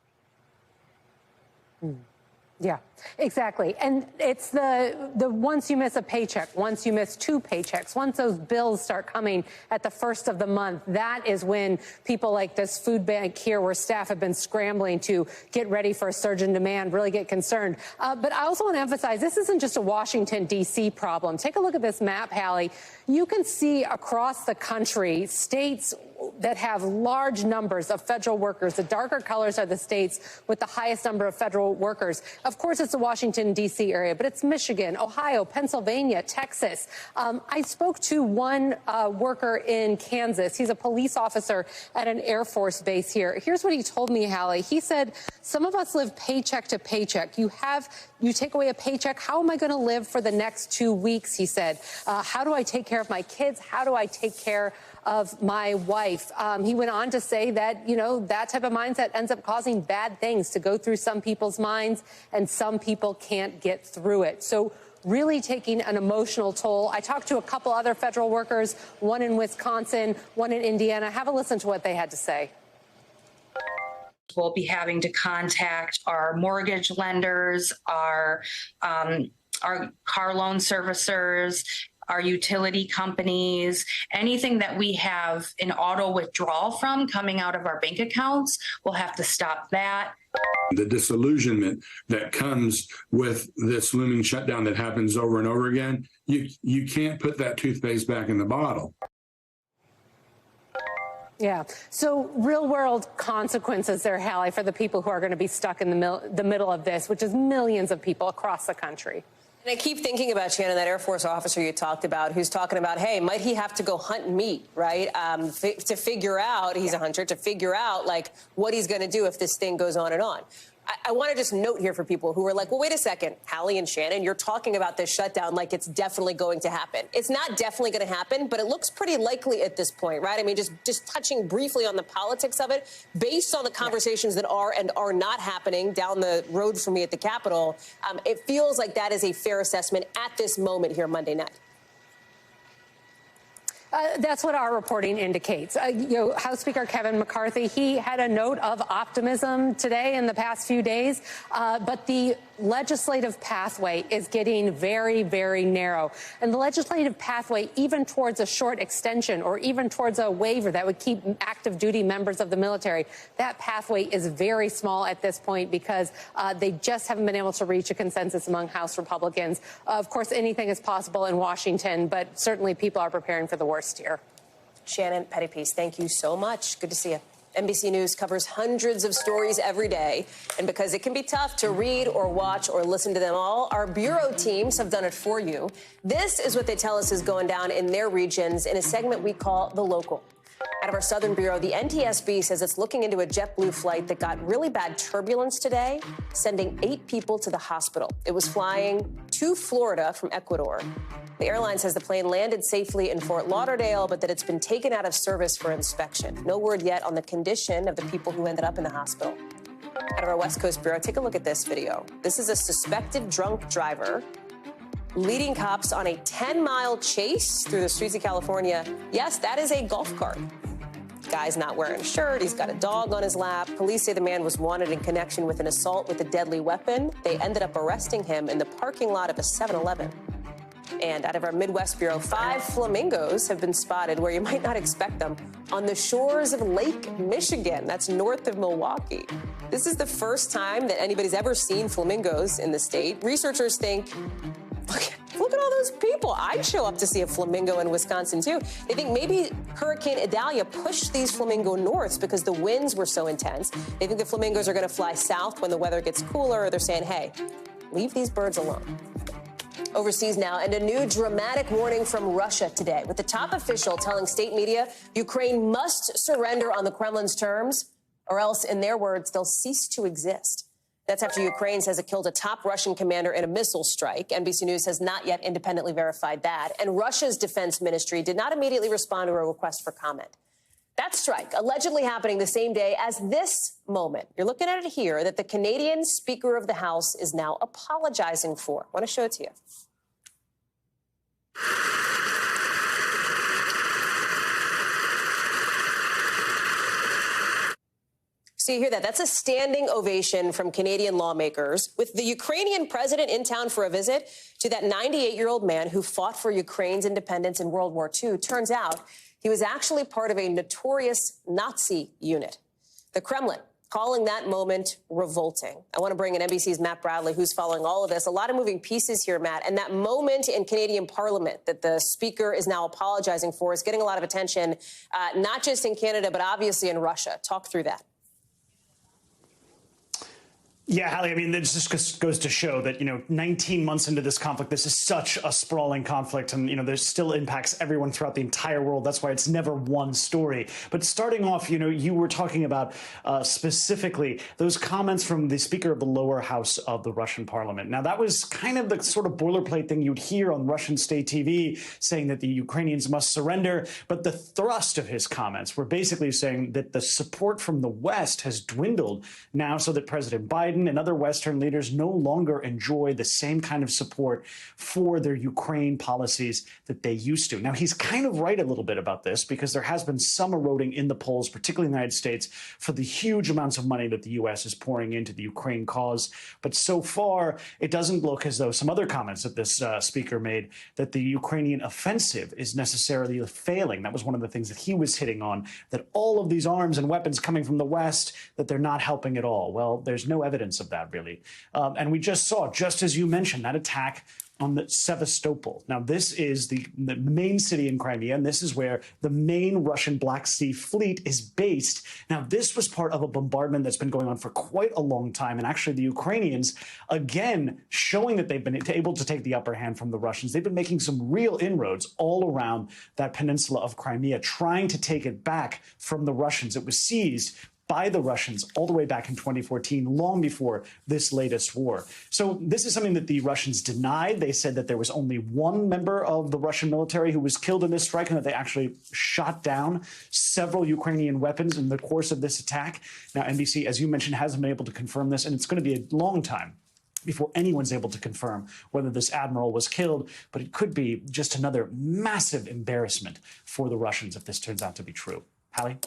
Yeah, exactly. And it's the once you miss a paycheck, once you miss 2 paychecks, once those bills start coming at the first of the month, that is when people like this food bank here, where staff have been scrambling to get ready for a surge in demand, really get concerned. But I also want to emphasize, this isn't just a Washington, D.C. problem. Take a look at this map, Hallie. You can see across the country states that have large numbers of federal workers. The darker colors are the states with the highest number of federal workers. Of course, it's the Washington, D.C. area, but it's Michigan, Ohio, Pennsylvania, Texas. I spoke to one worker in Kansas. He's a police officer at an Air Force base here. Here's what he told me, Hallie. He said, some of us live paycheck to paycheck. You take away a paycheck. How am I going to live for the next 2 weeks? He said, how do I take care of my kids? How do I take care of my wife? He went on to say that, you know, that type of mindset ends up causing bad things to go through some people's minds, and some people can't get through it. So really taking an emotional toll. I talked to a couple other federal workers, one in Wisconsin, one in Indiana. Have a listen to what they had to say. We'll be having to contact our mortgage lenders, our car loan servicers, our utility companies, anything that we have an auto withdrawal from coming out of our bank accounts, we'll have to stop that. The disillusionment that comes with this looming shutdown that happens over and over again, you can't put that toothpaste back in the bottle. Yeah. So real world consequences there, Hallie, for the people who are going to be stuck in the middle of this, which is millions of people across the country. And I keep thinking about, Shannon, that Air Force officer you talked about, who's talking about, hey, might he have to go hunt meat, right? To figure out, he's a hunter, to figure out, like, what he's going to do if this thing goes on and on. I want to just note here for people who are like, well, wait a second, Hallie and Shannon, you're talking about this shutdown like it's definitely going to happen. It's not definitely going to happen, but it looks pretty likely at this point, right? I mean, just touching briefly on the politics of it, based on the conversations that are and are not happening down the road from me at the Capitol, it feels like that is a fair assessment at this moment here Monday night. That's what our reporting indicates. House Speaker Kevin McCarthy, he had a note of optimism today in the past few days, but the legislative pathway is getting very, very narrow. And the legislative pathway, even towards a short extension or even towards a waiver that would keep active duty members of the military, that pathway is very small at this point because they just haven't been able to reach a consensus among House Republicans. Of course, anything is possible in Washington, but certainly people are preparing for the worst here. Shannon Pettypiece, thank you so much. Good to see you. NBC News covers hundreds of stories every day, and because it can be tough to read or watch or listen to them all, our bureau teams have done it for you. This is what they tell us is going down in their regions in a segment we call The Local. Out of our Southern Bureau, the NTSB says it's looking into a JetBlue flight that got really bad turbulence today, sending 8 people to the hospital. It was flying to Florida from Ecuador. The airline says the plane landed safely in Fort Lauderdale, but that it's been taken out of service for inspection. No word yet on the condition of the people who ended up in the hospital. Out of our West Coast Bureau, take a look at this video. This is a suspected drunk driver leading cops on a 10-mile chase through the streets of California. Yes, that is a golf cart. Guy's not wearing a shirt. He's got a dog on his lap. Police say the man was wanted in connection with an assault with a deadly weapon. They ended up arresting him in the parking lot of a 7-Eleven. And out of our Midwest Bureau, 5 flamingos have been spotted where you might not expect them on the shores of Lake Michigan. That's north of Milwaukee. This is the first time that anybody's ever seen flamingos in the state. Researchers think, look at all those people. I'd show up to see a flamingo in Wisconsin, too. They think maybe Hurricane Idalia pushed these flamingo north because the winds were so intense. They think the flamingos are going to fly south when the weather gets cooler, or they're saying, hey, leave these birds alone. Overseas now, and a new dramatic warning from Russia today, with the top official telling state media Ukraine must surrender on the Kremlin's terms, or else, in their words, they'll cease to exist. That's after Ukraine says it killed a top Russian commander in a missile strike. NBC News has not yet independently verified that. And Russia's defense ministry did not immediately respond to a request for comment. That strike allegedly happening the same day as this moment. You're looking at it here, that the Canadian Speaker of the House is now apologizing for. I want to show it to you. So you hear that? That's a standing ovation from Canadian lawmakers, with the Ukrainian president in town for a visit to that 98-year-old man who fought for Ukraine's independence in World War II. Turns out he was actually part of a notorious Nazi unit. The Kremlin calling that moment revolting. I want to bring in NBC's Matt Bradley, who's following all of this. A lot of moving pieces here, Matt. And that moment in Canadian Parliament that the Speaker is now apologizing for is getting a lot of attention, not just in Canada, but obviously in Russia. Talk through that. Yeah, Hallie, I mean, this just goes to show that, 19 months into this conflict, this is such a sprawling conflict. And, there's still impacts everyone throughout the entire world. That's why it's never one story. But starting off, you were talking about specifically those comments from the Speaker of the lower house of the Russian parliament. Now, that was kind of the sort of boilerplate thing you'd hear on Russian state TV, saying that the Ukrainians must surrender. But the thrust of his comments were basically saying that the support from the West has dwindled now, so that President Biden and other Western leaders no longer enjoy the same kind of support for their Ukraine policies that they used to. Now, he's kind of right a little bit about this, because there has been some eroding in the polls, particularly in the United States, for the huge amounts of money that the U.S. is pouring into the Ukraine cause. But so far, it doesn't look as though some other comments that this speaker made, that the Ukrainian offensive is necessarily failing. That was one of the things that he was hitting on, that all of these arms and weapons coming from the West, that they're not helping at all. Well, there's no evidence of that, really. And we just saw, just as you mentioned, that attack on the Sevastopol. Now, this is the main city in Crimea, and this is where the main Russian Black Sea Fleet is based. Now, this was part of a bombardment that's been going on for quite a long time, and actually the Ukrainians, again, showing that they've been able to take the upper hand from the Russians. They've been making some real inroads all around that peninsula of Crimea, trying to take it back from the Russians. It was seized by the Russians all the way back in 2014, long before this latest war. So this is something that the Russians denied. They said that there was only one member of the Russian military who was killed in this strike, and that they actually shot down several Ukrainian weapons in the course of this attack. Now, NBC, as you mentioned, hasn't been able to confirm this, and it's going to be a long time before anyone's able to confirm whether this admiral was killed. But it could be just another massive embarrassment for the Russians if this turns out to be true. Hallie?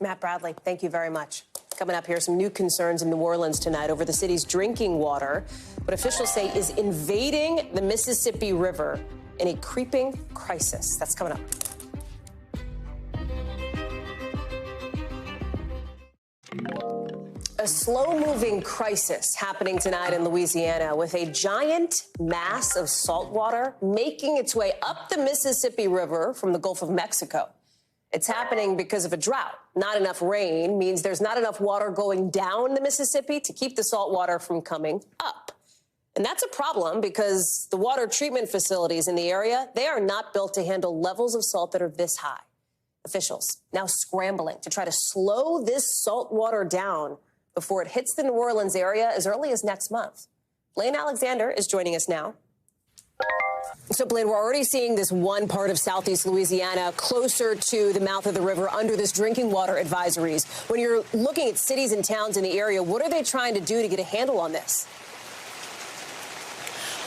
Matt Bradley, thank you very much. Coming up here, some new concerns in New Orleans tonight over the city's drinking water, what officials say is invading the Mississippi River in a creeping crisis. That's coming up. A slow-moving crisis happening tonight in Louisiana, with a giant mass of salt water making its way up the Mississippi River from the Gulf of Mexico. It's happening because of a drought. Not enough rain means there's not enough water going down the Mississippi to keep the salt water from coming up. And that's a problem, because the water treatment facilities in the area, they are not built to handle levels of salt that are this high. Officials now scrambling to try to slow this salt water down before it hits the New Orleans area as early as next month. Blaine Alexander is joining us now. So, Blaine, we're already seeing this one part of southeast Louisiana closer to the mouth of the river under this drinking water advisories. When you're looking at cities and towns in the area, what are they trying to do to get a handle on this?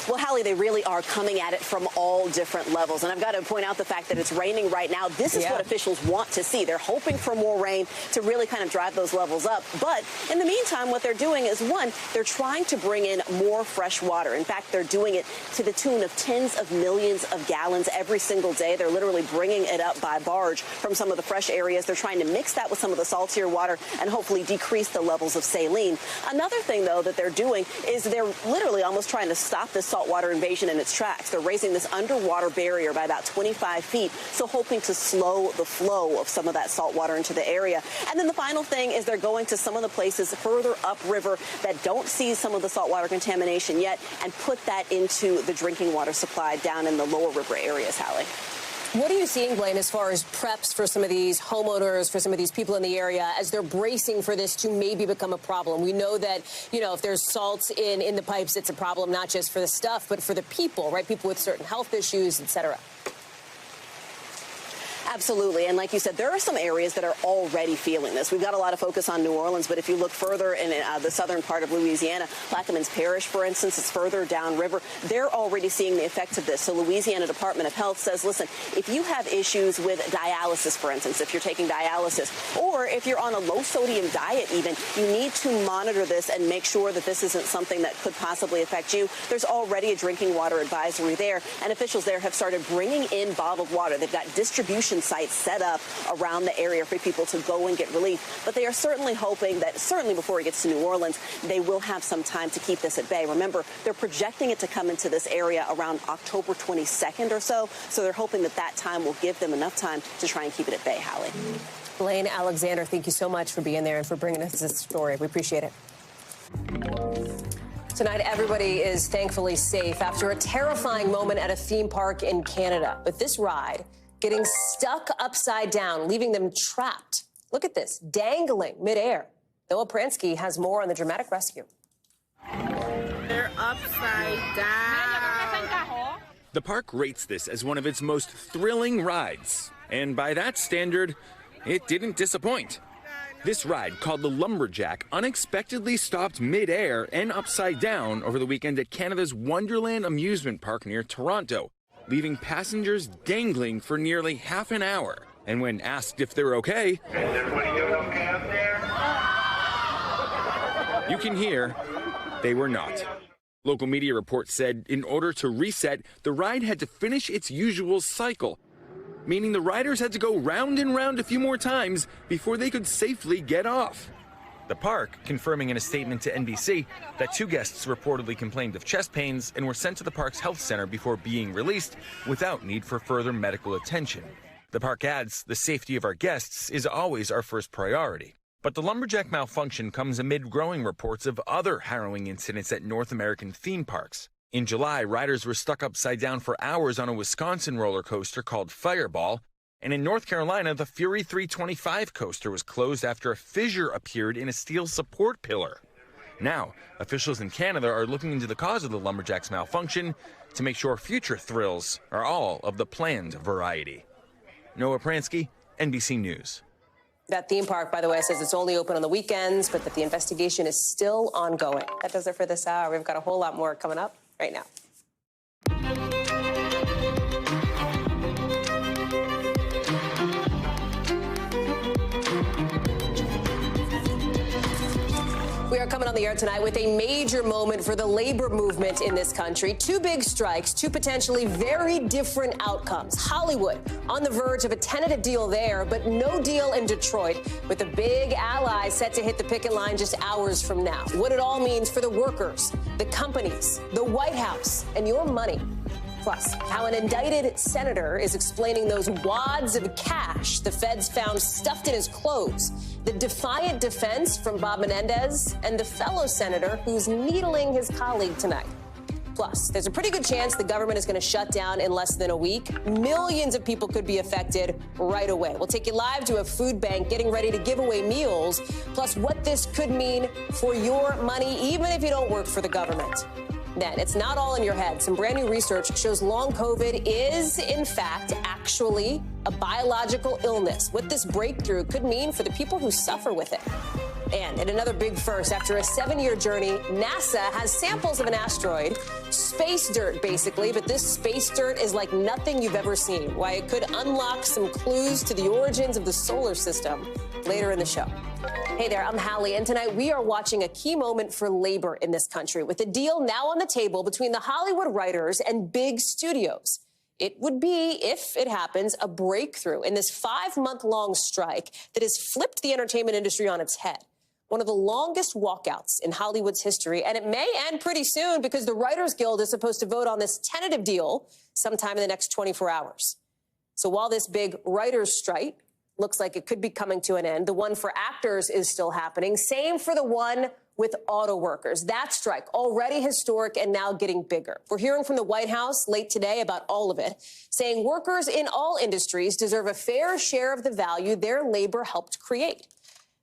Well, Hallie, they really are coming at it from all different levels. And I've got to point out the fact that it's raining right now. This is what officials want to see. They're hoping for more rain to really kind of drive those levels up. But in the meantime, what they're doing is, one, they're trying to bring in more fresh water. In fact, they're doing it to the tune of tens of millions of gallons every single day. They're literally bringing it up by barge from some of the fresh areas. They're trying to mix that with some of the saltier water and hopefully decrease the levels of saline. Another thing, though, that they're doing is they're literally almost trying to stop this saltwater invasion in its tracks. They're raising this underwater barrier by about 25 feet, so hoping to slow the flow of some of that saltwater into the area. And then the final thing is they're going to some of the places further upriver that don't see some of the saltwater contamination yet and put that into the drinking water supply down in the lower river areas, Hallie. What are you seeing, Blaine, as far as preps for some of these homeowners, for some of these people in the area, as they're bracing for this to maybe become a problem? We know that, you know, if there's salt in the pipes, it's a problem not just for the stuff, but for the people, right? People with certain health issues, et cetera. Absolutely. And like you said, there are some areas that are already feeling this. We've got a lot of focus on New Orleans, but if you look further in the southern part of Louisiana, Plaquemines Parish, for instance, it's further downriver. They're already seeing the effects of this. So Louisiana Department of Health says, listen, if you have issues with dialysis, for instance, if you're taking dialysis, or if you're on a low sodium diet even, you need to monitor this and make sure that this isn't something that could possibly affect you. There's already a drinking water advisory there, and officials there have started bringing in bottled water. They've got distribution sites set up around the area for people to go and get relief. But they are certainly hoping that, certainly before it gets to New Orleans, they will have some time to keep this at bay. Remember, they're projecting it to come into this area around October 22nd or so. So they're hoping that that time will give them enough time to try and keep it at bay, Hallie. Blaine Alexander, thank you so much for being there and for bringing us this story. We appreciate it. Tonight, everybody is thankfully safe after a terrifying moment at a theme park in Canada. But this ride getting stuck upside down, leaving them trapped. Look at this, dangling midair. Noah Pransky has more on the dramatic rescue. They're upside down. The park rates this as one of its most thrilling rides. And by that standard, it didn't disappoint. This ride, called the Lumberjack, unexpectedly stopped midair and upside down over the weekend at Canada's Wonderland Amusement Park near Toronto, leaving passengers dangling for nearly half an hour. And when asked if they're okay, is everybody doing okay up there? You can hear they were not. Local media reports said in order to reset, the ride had to finish its usual cycle, meaning the riders had to go round and round a few more times before they could safely get off. The park confirming in a statement to NBC that 2 guests reportedly complained of chest pains and were sent to the park's health center before being released without need for further medical attention. The park adds the safety of our guests is always our first priority. But the Lumberjack malfunction comes amid growing reports of other harrowing incidents at North American theme parks. In July, riders were stuck upside down for hours on a Wisconsin roller coaster called Fireball. And in North Carolina, the Fury 325 coaster was closed after a fissure appeared in a steel support pillar. Now, officials in Canada are looking into the cause of the Lumberjack's malfunction to make sure future thrills are all of the planned variety. Noah Pransky, NBC News. That theme park, by the way, says it's only open on the weekends, but that the investigation is still ongoing. That does it for this hour. We've got a whole lot more coming up right now. We are coming on the air tonight with a major moment for the labor movement in this country. 2 big strikes, 2 potentially very different outcomes. Hollywood on the verge of a tentative deal there, but no deal in Detroit, with a big ally set to hit the picket line just hours from now. What it all means for the workers, the companies, the White House, and your money. Plus, how an indicted senator is explaining those wads of cash the feds found stuffed in his clothes, the defiant defense from Bob Menendez, and the fellow senator who's needling his colleague tonight. Plus, there's a pretty good chance the government is going to shut down in less than a week. Millions of people could be affected right away. We'll take you live to a food bank getting ready to give away meals, plus what this could mean for your money, even if you don't work for the government. Then, it's not all in your head. Some brand new research shows long COVID is, in fact, actually a biological illness. What this breakthrough could mean for the people who suffer with it. And in another big first, after a 7-year journey, NASA has samples of an asteroid, space dirt basically, but this space dirt is like nothing you've ever seen. Why it could unlock some clues to the origins of the solar system later in the show. Hey there, I'm Hallie, and tonight we are watching a key moment for labor in this country with a deal now on the table between the Hollywood writers and big studios. It would be, if it happens, a breakthrough in this 5-month-long strike that has flipped the entertainment industry on its head. one of the longest walkouts in Hollywood's history, and it may end pretty soon because the Writers Guild is supposed to vote on this tentative deal sometime in the next 24 hours. So while this big writers' strike looks like it could be coming to an end, the one for actors is still happening. Same for the one with auto workers. That strike, already historic and now getting bigger. We're hearing from the White House late today about all of it, saying workers in all industries deserve a fair share of the value their labor helped create.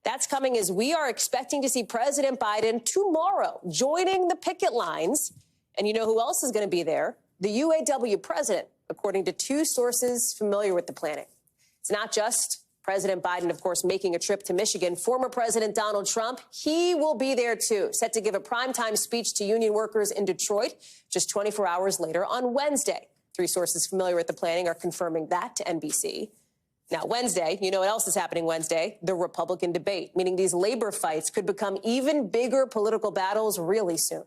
That's coming as we are expecting to see President Biden tomorrow joining the picket lines. And you know who else is going to be there? The UAW president, according to two sources familiar with the planning. It's not just President Biden, of course, making a trip to Michigan. Former President Donald Trump, he will be there, too, set to give a primetime speech to union workers in Detroit just 24 hours later on Wednesday. Three sources familiar with the planning are confirming that to NBC. Now, Wednesday, you know what else is happening Wednesday? The Republican debate, meaning these labor fights could become even bigger political battles really soon.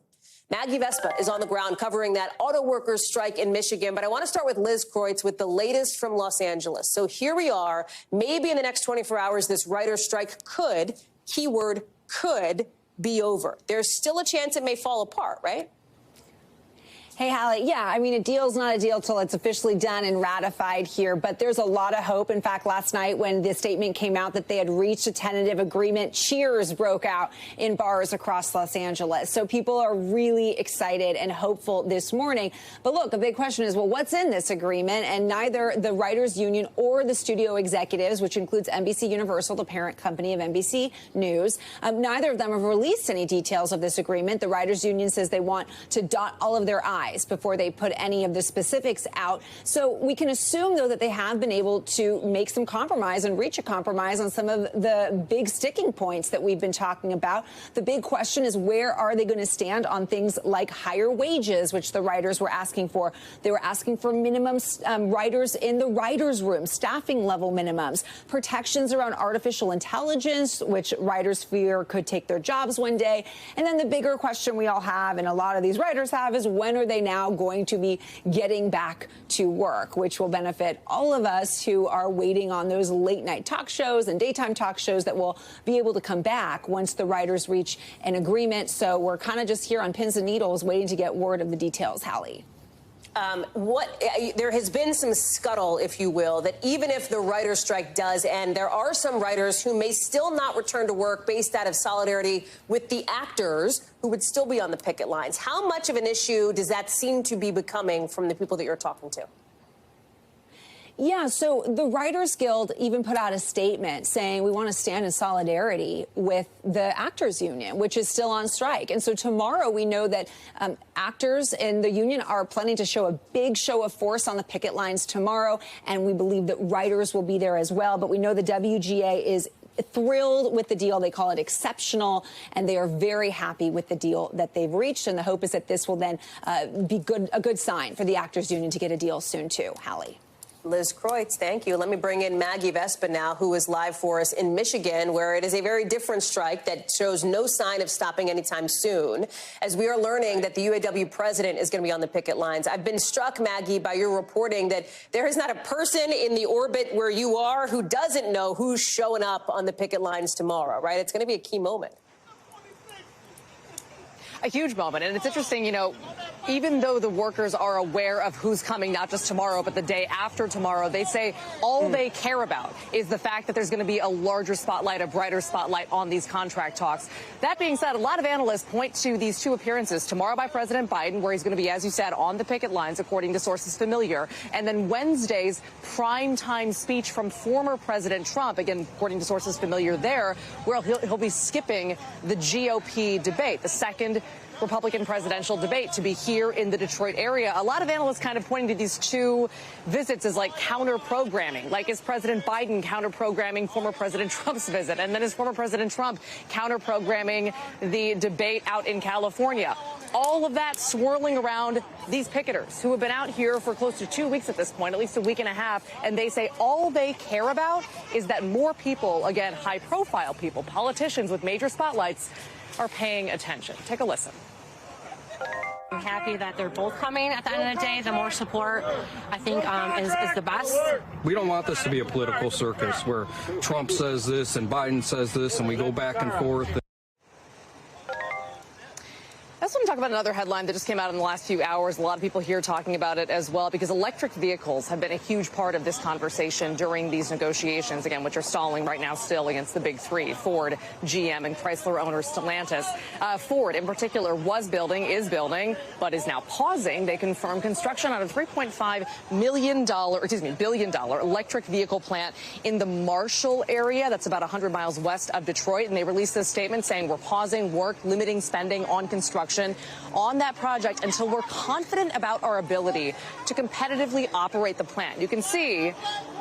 Maggie Vespa is on the ground covering that auto workers strike in Michigan. But I want to start with Liz Kreutz with the latest from Los Angeles. So here we are. Maybe in the next 24 hours, this writer's strike could, keyword could, be over. There's still a chance it may fall apart, right? Hey, Hallie, yeah, I mean, a deal's not a deal till it's officially done and ratified here, but there's a lot of hope. In fact, last night when the statement came out that they had reached a tentative agreement, cheers broke out in bars across Los Angeles. So people are really excited and hopeful this morning. But look, the big question is, well, what's in this agreement? And neither the Writers Union or the studio executives, which includes NBC Universal, the parent company of NBC News, neither of them have released any details of this agreement. The Writers Union says they want to dot all of their I's before they put any of the specifics out. So we can assume, though, that they have been able to make some compromise and reach a compromise on some of the big sticking points that we've been talking about. The big question is, where are they going to stand on things like higher wages, which the writers were asking for? They were asking for minimum writers in the writers' room, staffing level minimums, protections around artificial intelligence, which writers fear could take their jobs one day. And then the bigger question we all have, and a lot of these writers have, is when are they now going to be getting back to work, which will benefit all of us who are waiting on those late night talk shows and daytime talk shows that will be able to come back once the writers reach an agreement. So we're kind of just here on pins and needles waiting to get word of the details, Hallie. There has been some scuttle, if you will, that even if the writer's strike does end, there are some writers who may still not return to work based out of solidarity with the actors who would still be on the picket lines. How much of an issue does that seem to be becoming from the people that you're talking to? Yeah, so the Writers Guild even put out a statement saying we want to stand in solidarity with the Actors Union, which is still on strike. And so tomorrow we know that actors and the union are planning to show a big show of force on the picket lines tomorrow. And we believe that writers will be there as well. But we know the WGA is thrilled with the deal. They call it exceptional, and they are very happy with the deal that they've reached. And the hope is that this will then be a good sign for the Actors Union to get a deal soon, too. Hallie. Liz Kreutz, thank you. Let me bring in Maggie Vespa now, who is live for us in Michigan, where it is a very different strike that shows no sign of stopping anytime soon, as we are learning that the UAW president is going to be on the picket lines. I've been struck, Maggie, by your reporting that there is not a person in the orbit where you are who doesn't know who's showing up on the picket lines tomorrow, right? It's going to be a key moment. A huge moment. And it's interesting, you know, even though the workers are aware of who's coming, not just tomorrow, but the day after tomorrow, they say all they care about is the fact that there's going to be a larger spotlight, a brighter spotlight on these contract talks. That being said, a lot of analysts point to these two appearances tomorrow by President Biden, where he's going to be, as you said, on the picket lines, according to sources familiar, and then Wednesday's primetime speech from former President Trump, again, according to sources familiar there, where he'll be skipping the GOP debate, the second Republican presidential debate, to be here in the Detroit area. A lot of analysts kind of pointing to these two visits as like counter-programming. Like, is President Biden counter-programming former President Trump's visit? And then is former President Trump counter-programming the debate out in California? All of that swirling around these picketers who have been out here for close to 2 weeks at this point, at least a week and a half. And they say all they care about is that more people, again, high-profile people, politicians with major spotlights, are paying attention. Take a listen. I'm happy that they're both coming at the end of the day. The more support, I think, is the best. We don't want this to be a political circus where Trump says this and Biden says this and we go back and forth. talk about another headline that just came out in the last few hours. A lot of people here talking about it as well, because electric vehicles have been a huge part of this conversation during these negotiations, again, which are stalling right now still against the big three, Ford, GM, and Chrysler owner Stellantis. Ford, in particular, is building, but is now pausing. They confirmed construction on a $3.5 billion electric vehicle plant in the Marshall area. That's about 100 miles west of Detroit. And they released this statement saying we're pausing work, limiting spending on construction on that project until we're confident about our ability to competitively operate the plant. You can see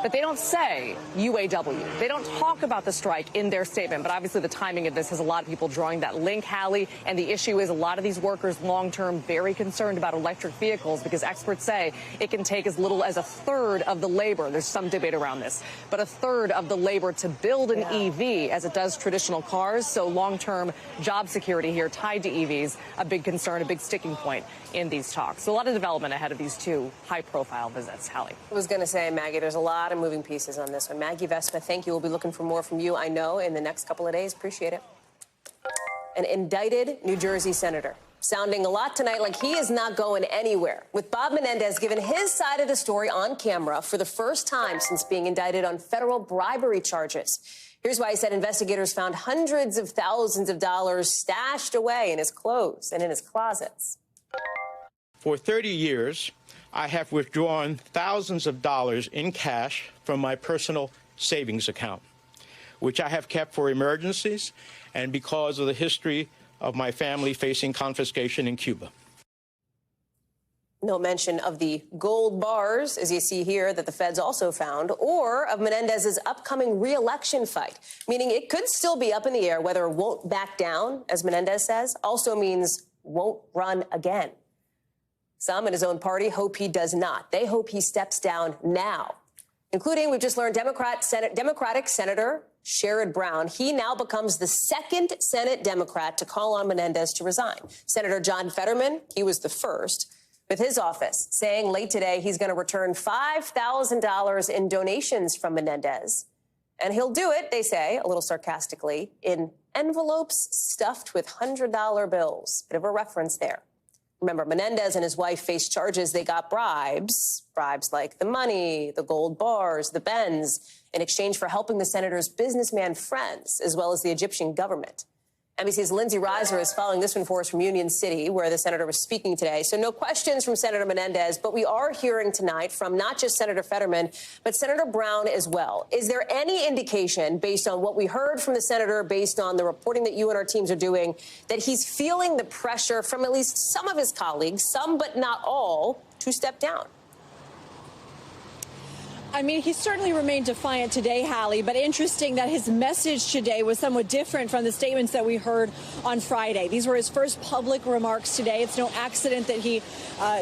that they don't say UAW. They don't talk about the strike in their statement. But obviously the timing of this has a lot of people drawing that link, Hallie. And the issue is a lot of these workers long-term very concerned about electric vehicles, because experts say it can take as little as a third of the labor. There's some debate around this, but a third of the labor to build an EV as it does traditional cars. So long-term job security here tied to EVs, a big concern, a big sticking point in these talks. So a lot of development ahead of these two high-profile visits. Hallie. I was going to say, Maggie, there's a lot of moving pieces on this one. Maggie Vespa, thank you. We'll be looking for more from you, I know, in the next couple of days. Appreciate it. An indicted New Jersey senator sounding a lot tonight like he is not going anywhere, with Bob Menendez giving his side of the story on camera for the first time since being indicted on federal bribery charges. Here's why he said investigators found hundreds of thousands of dollars stashed away in his clothes and in his closets. For 30 years, I have withdrawn thousands of dollars in cash from my personal savings account, which I have kept for emergencies and because of the history of my family facing confiscation in Cuba. No mention of the gold bars, as you see here, that the feds also found, or of Menendez's upcoming re-election fight, meaning it could still be up in the air whether it won't back down, as Menendez says, also means won't run again. Some in his own party hope he does not. They hope he steps down now, including, we've just learned, Democratic Senator Sherrod Brown. He now becomes the second Senate Democrat to call on Menendez to resign. Senator John Fetterman, he was the first, with his office saying late today he's going to return $5,000 in donations from Menendez. And he'll do it, they say, a little sarcastically, in envelopes stuffed with $100 bills. Bit of a reference there. Remember, Menendez and his wife faced charges. They got bribes like the money, the gold bars, the Benz, in exchange for helping the senator's businessman friends, as well as the Egyptian government. NBC's Lindsay Reiser is following this one for us from Union City, where the senator was speaking today. So no questions from Senator Menendez, but we are hearing tonight from not just Senator Fetterman, but Senator Brown as well. Is there any indication, based on what we heard from the senator, based on the reporting that you and our teams are doing, that he's feeling the pressure from at least some of his colleagues, some but not all, to step down? I mean, he certainly remained defiant today, Hallie, but interesting that his message today was somewhat different from the statements that we heard on Friday. These were his first public remarks today. It's no accident that he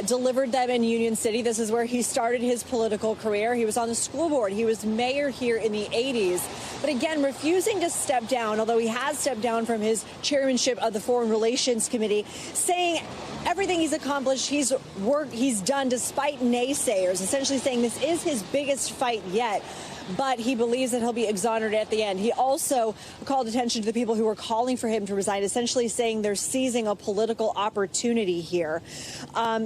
delivered them in Union City. This is where he started his political career. He was on the school board. He was mayor here in the 80s. But again, refusing to step down, although he has stepped down from his chairmanship of the Foreign Relations Committee, saying everything he's accomplished, he's done despite naysayers, essentially saying this is his biggest fight yet, but he believes that he'll be exonerated at the end. He also called attention to the people who were calling for him to resign, essentially saying they're seizing a political opportunity here.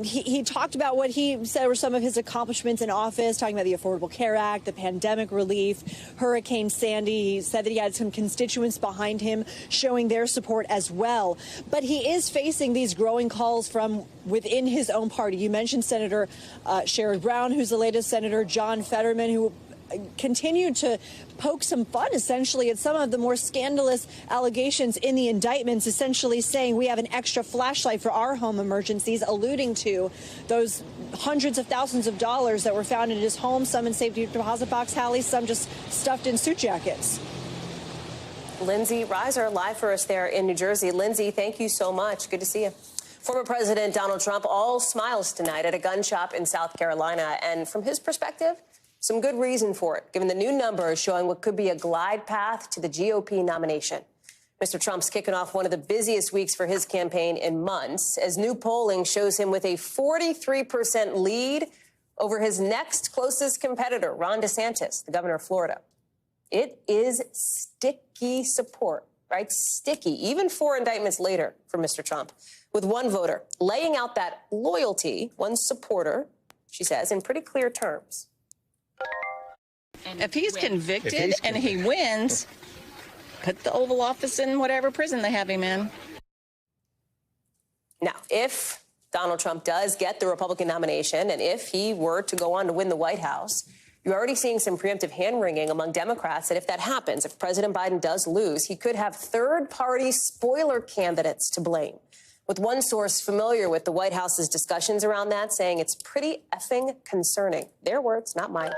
He talked about what he said were some of his accomplishments in office, talking about the Affordable Care Act, the pandemic relief, Hurricane Sandy. He said that he had some constituents behind him showing their support as well. But he is facing these growing calls from within his own party. You mentioned Senator Sherrod Brown, who's the latest senator, John Fetterman, who continued to poke some fun, essentially, at some of the more scandalous allegations in the indictments, essentially saying we have an extra flashlight for our home emergencies, alluding to those hundreds of thousands of dollars that were found in his home, some in safety deposit box, Hallie, some just stuffed in suit jackets. Lindsay Reiser live for us there in New Jersey. Lindsay, thank you so much. Good to see you. Former President Donald Trump all smiles tonight at a gun shop in South Carolina. And from his perspective, some good reason for it, given the new numbers showing what could be a glide path to the GOP nomination. Mr. Trump's kicking off one of the busiest weeks for his campaign in months, as new polling shows him with a 43% lead over his next closest competitor, Ron DeSantis, the governor of Florida. It is sticky support right? Sticky, even 4 indictments later for Mr. Trump, with one voter laying out that loyalty, one supporter, she says, in pretty clear terms. If he's convicted and he wins, put the Oval Office in whatever prison they have him in. Now, if Donald Trump does get the Republican nomination, and if he were to go on to win the White House, you're already seeing some preemptive hand-wringing among Democrats that if that happens, if President Biden does lose, he could have third-party spoiler candidates to blame. With one source familiar with the White House's discussions around that saying it's pretty effing concerning. Their words, not mine.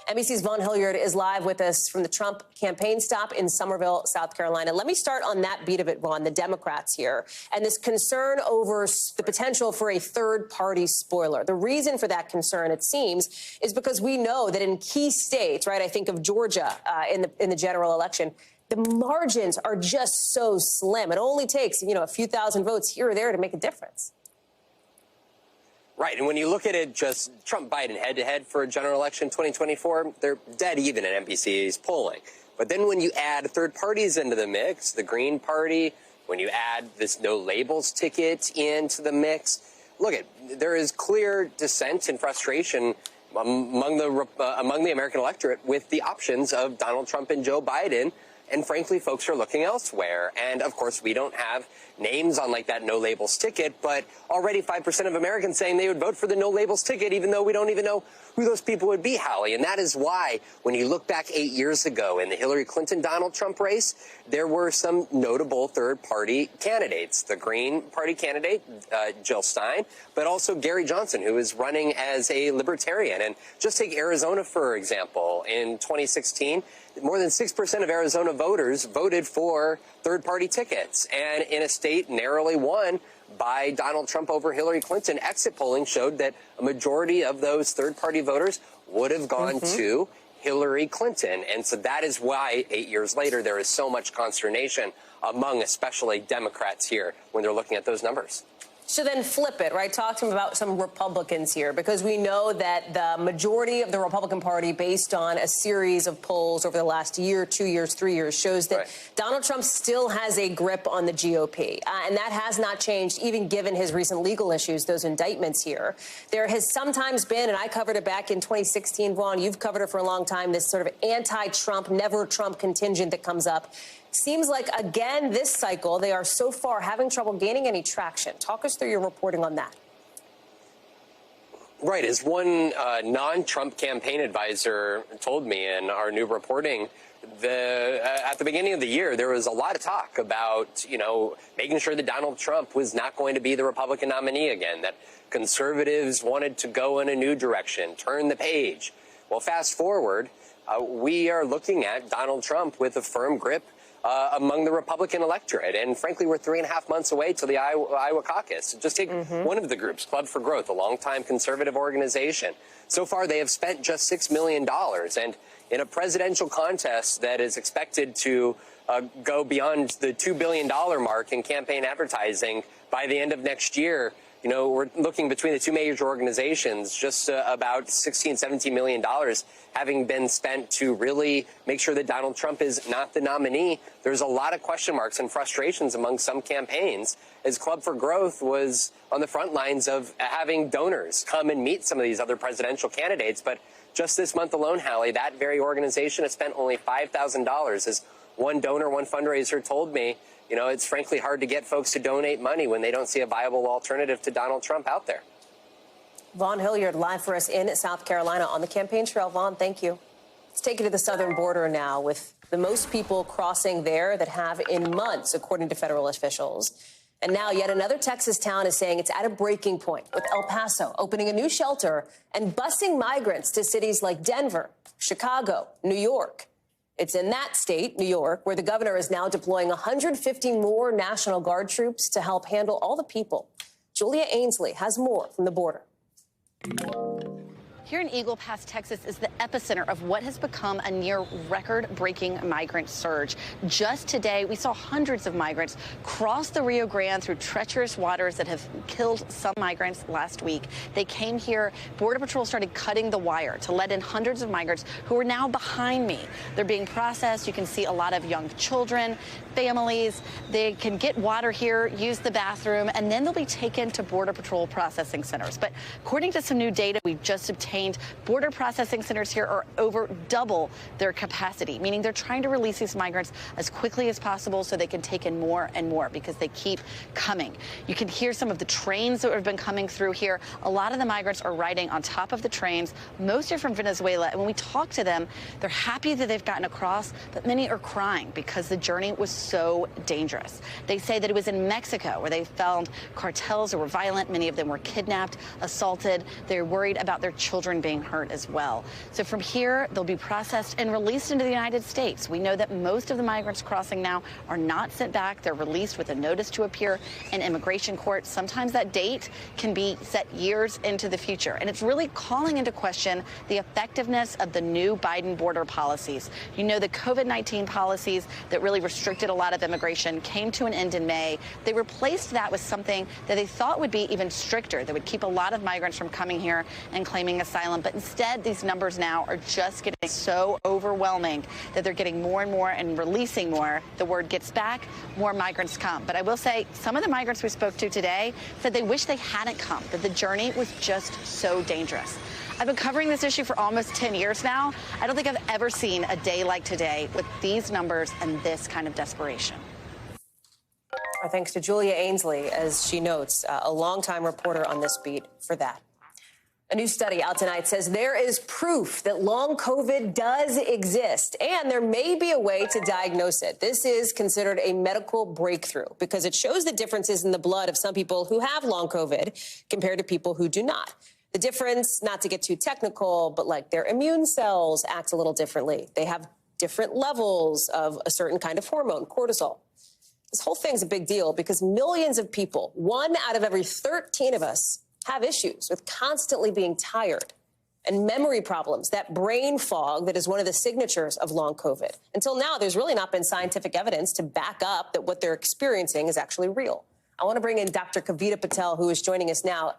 NBC's Vaughn Hilliard is live with us from the Trump campaign stop in Summerville, South Carolina. Let me start on that beat of it, Vaughn, the Democrats here, and this concern over the potential for a third-party spoiler. The reason for that concern, it seems, is because we know that in key states, right, I think of Georgia in the general election, the margins are just so slim. It only takes, a few thousand votes here or there to make a difference. Right. And when you look at it, just Trump-Biden head-to-head for a general election 2024, they're dead even at NBC's polling. But then when you add third parties into the mix, the Green Party, when you add this no labels ticket into the mix, look, there is clear dissent and frustration among the American electorate with the options of Donald Trump and Joe Biden. And frankly, folks are looking elsewhere. And of course, we don't have names on like that no labels ticket, but already 5% of Americans saying they would vote for the no labels ticket, even though we don't even know who those people would be, Hallie. And that is why when you look back 8 years ago in the Hillary Clinton-Donald Trump race, there were some notable third-party candidates. The Green Party candidate, Jill Stein, but also Gary Johnson, who is running as a libertarian. And just take Arizona, for example. In 2016, more than 6% of Arizona voters voted for third-party tickets. And in a state narrowly won by Donald Trump over Hillary Clinton, exit polling showed that a majority of those third-party voters would have gone to Hillary Clinton. And so that is why 8 years later there is so much consternation among especially Democrats here when they're looking at those numbers. So then flip it, right? Talk to him about some Republicans here, because we know that the majority of the Republican Party, based on a series of polls over the last year, 2 years, 3 years, shows that Donald Trump still has a grip on the GOP. And that has not changed, even given his recent legal issues, those indictments here. There has sometimes been, and I covered it back in 2016, Vaughn, you've covered it for a long time, this sort of anti-Trump, never Trump contingent that comes up. Seems like, again, this cycle, they are so far having trouble gaining any traction. Talk us through your reporting on that. Right. As one non-Trump campaign advisor told me in our new reporting, at the beginning of the year, there was a lot of talk about, making sure that Donald Trump was not going to be the Republican nominee again, that conservatives wanted to go in a new direction, turn the page. Well, fast forward, we are looking at Donald Trump with a firm grip among the Republican electorate. And frankly, we're 3.5 months away to the Iowa caucus. Just take one of the groups, Club for Growth, a longtime conservative organization. So far, they have spent just $6 million. And in a presidential contest that is expected to go beyond the $2 billion mark in campaign advertising by the end of next year, we're looking between the two major organizations, just about $16, $17 million having been spent to really make sure that Donald Trump is not the nominee. There's a lot of question marks and frustrations among some campaigns as Club for Growth was on the front lines of having donors come and meet some of these other presidential candidates. But just this month alone, Hallie, that very organization has spent only $5,000, as one donor, one fundraiser told me. It's frankly hard to get folks to donate money when they don't see a viable alternative to Donald Trump out there. Vaughn Hilliard, live for us in South Carolina on the campaign trail. Vaughn, thank you. Let's take it to the southern border now, with the most people crossing there that have in months, according to federal officials. And now yet another Texas town is saying it's at a breaking point, with El Paso opening a new shelter and busing migrants to cities like Denver, Chicago, New York. It's in that state, New York, where the governor is now deploying 150 more National Guard troops to help handle all the people. Julia Ainsley has more from the border. Here in Eagle Pass, Texas is the epicenter of what has become a near record-breaking migrant surge. Just today, we saw hundreds of migrants cross the Rio Grande through treacherous waters that have killed some migrants last week. They came here. Border Patrol started cutting the wire to let in hundreds of migrants who are now behind me. They're being processed. You can see a lot of young children, families. They can get water here, use the bathroom, and then they'll be taken to Border Patrol processing centers. But according to some new data we've just obtained, border processing centers here are over double their capacity, meaning they're trying to release these migrants as quickly as possible so they can take in more and more because they keep coming. You can hear some of the trains that have been coming through here. A lot of the migrants are riding on top of the trains. Most are from Venezuela. And when we talk to them, they're happy that they've gotten across, but many are crying because the journey was so dangerous. They say that it was in Mexico where they found cartels who were violent. Many of them were kidnapped, assaulted. They're worried about their children being hurt as well. So from here, they'll be processed and released into the United States. We know that most of the migrants crossing now are not sent back. They're released with a notice to appear in immigration court. Sometimes that date can be set years into the future. And it's really calling into question the effectiveness of the new Biden border policies. You know, the COVID-19 policies that really restricted a lot of immigration came to an end in May. They replaced that with something that they thought would be even stricter, that would keep a lot of migrants from coming here and claiming asylum. But instead, these numbers now are just getting so overwhelming that they're getting more and more and releasing more. The word gets back, more migrants come. But I will say some of the migrants we spoke to today said they wish they hadn't come, that the journey was just so dangerous. I've been covering this issue for almost 10 years now. I don't think I've ever seen a day like today with these numbers and this kind of desperation. Our thanks to Julia Ainsley, as she notes, a longtime reporter on this beat for that. A new study out tonight says there is proof that long COVID does exist, and there may be a way to diagnose it. This is considered a medical breakthrough because it shows the differences in the blood of some people who have long COVID compared to people who do not. The difference, not to get too technical, but like their immune cells act a little differently. They have different levels of a certain kind of hormone, cortisol. This whole thing's a big deal because millions of people, 1 out of every 13 of us, have issues with constantly being tired and memory problems, that brain fog that is one of the signatures of long COVID. Until now, there's really not been scientific evidence to back up that what they're experiencing is actually real. I want to bring in Dr. Kavita Patel, who is joining us now.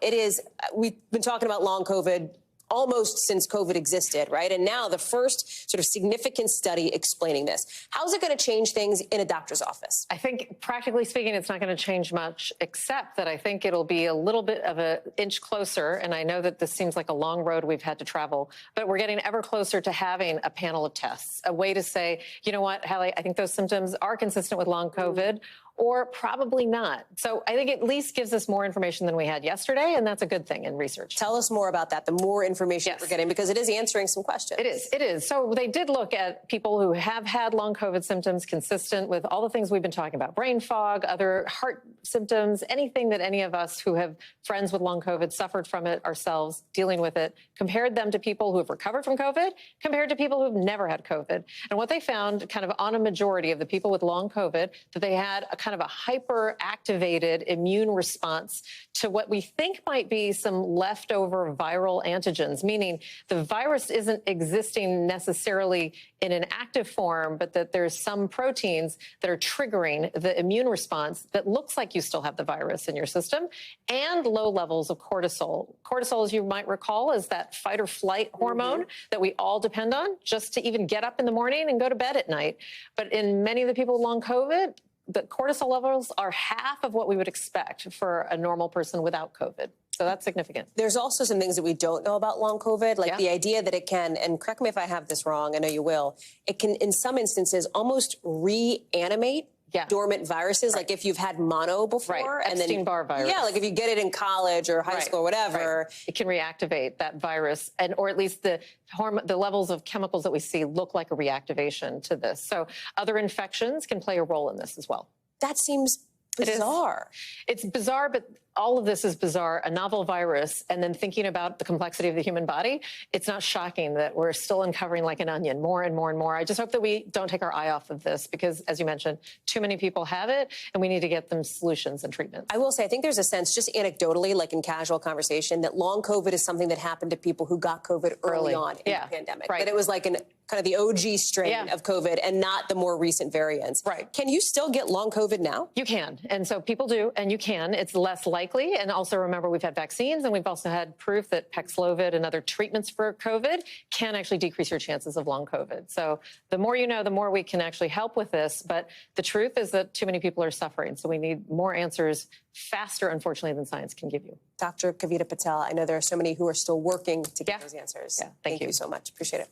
We've been talking about long COVID almost since COVID existed, right? And now the first sort of significant study explaining this. How's it going to change things in a doctor's office? I think, practically speaking, it's not going to change much, except that I think it'll be a little bit of an inch closer. And I know that this seems like a long road we've had to travel, but we're getting ever closer to having a panel of tests, a way to say, you know what, Hallie, I think those symptoms are consistent with long COVID. Or probably not. So I think it at least gives us more information than we had yesterday, and that's a good thing in research. Tell us more about that, the more information we're getting, because it is answering some questions. It is. So they did look at people who have had long COVID symptoms consistent with all the things we've been talking about, brain fog, other heart symptoms, anything that any of us who have friends with long COVID suffered from it ourselves, dealing with it, compared them to people who have recovered from COVID, compared to people who've never had COVID. And what they found kind of on a majority of the people with long COVID, that they had a kind of a hyper-activated immune response to what we think might be some leftover viral antigens, meaning the virus isn't existing necessarily in an active form, but that there's some proteins that are triggering the immune response that looks like you still have the virus in your system, and low levels of cortisol. Cortisol, as you might recall, is that fight or flight hormone that we all depend on just to even get up in the morning and go to bed at night. But in many of the people with long COVID, the cortisol levels are half of what we would expect for a normal person without COVID. So that's significant. There's also some things that we don't know about long COVID, like the idea that it can, and correct me if I have this wrong, I know you will, it can, in some instances, almost reanimate dormant viruses, like if you've had mono before. And Epstein-Barr virus. Yeah, like if you get it in college or high school or whatever. It can reactivate that virus, and or at least the levels of chemicals that we see look like a reactivation to this. So other infections can play a role in this as well. That seems bizarre. It's bizarre, but all of this is bizarre. A novel virus, and then thinking about the complexity of the human body, it's not shocking that we're still uncovering like an onion more and more and more. I just hope that we don't take our eye off of this because, as you mentioned, too many people have it, and we need to get them solutions and treatments. I will say, I think there's a sense, just anecdotally, like in casual conversation, that long COVID is something that happened to people who got COVID early on in the pandemic. Right. That it was like kind of the OG strain of COVID and not the more recent variants. Right. Can you still get long COVID now? You can. And so people do, and you can. It's less likely. And also remember, we've had vaccines and we've also had proof that Paxlovid and other treatments for COVID can actually decrease your chances of long COVID. So the more you know, the more we can actually help with this. But the truth is that too many people are suffering. So we need more answers faster, unfortunately, than science can give you. Dr. Kavita Patel, I know there are so many who are still working to get those answers. Yeah, Thank you so much. Appreciate it.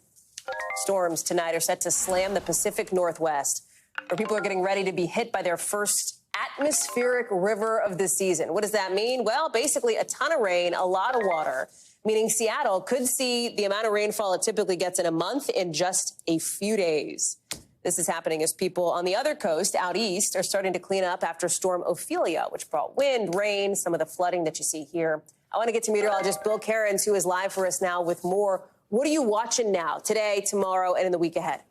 Storms tonight are set to slam the Pacific Northwest, where people are getting ready to be hit by their first atmospheric river of the season. What does that mean? Well, basically a ton of rain, a lot of water, meaning Seattle could see the amount of rainfall it typically gets in a month in just a few days. This is happening as people on the other coast out east are starting to clean up after Storm Ophelia, which brought wind, rain, some of the flooding that you see here. I want to get to meteorologist Bill Cairns, who is live for us now with more. What are you watching now, today, tomorrow, and in the week ahead?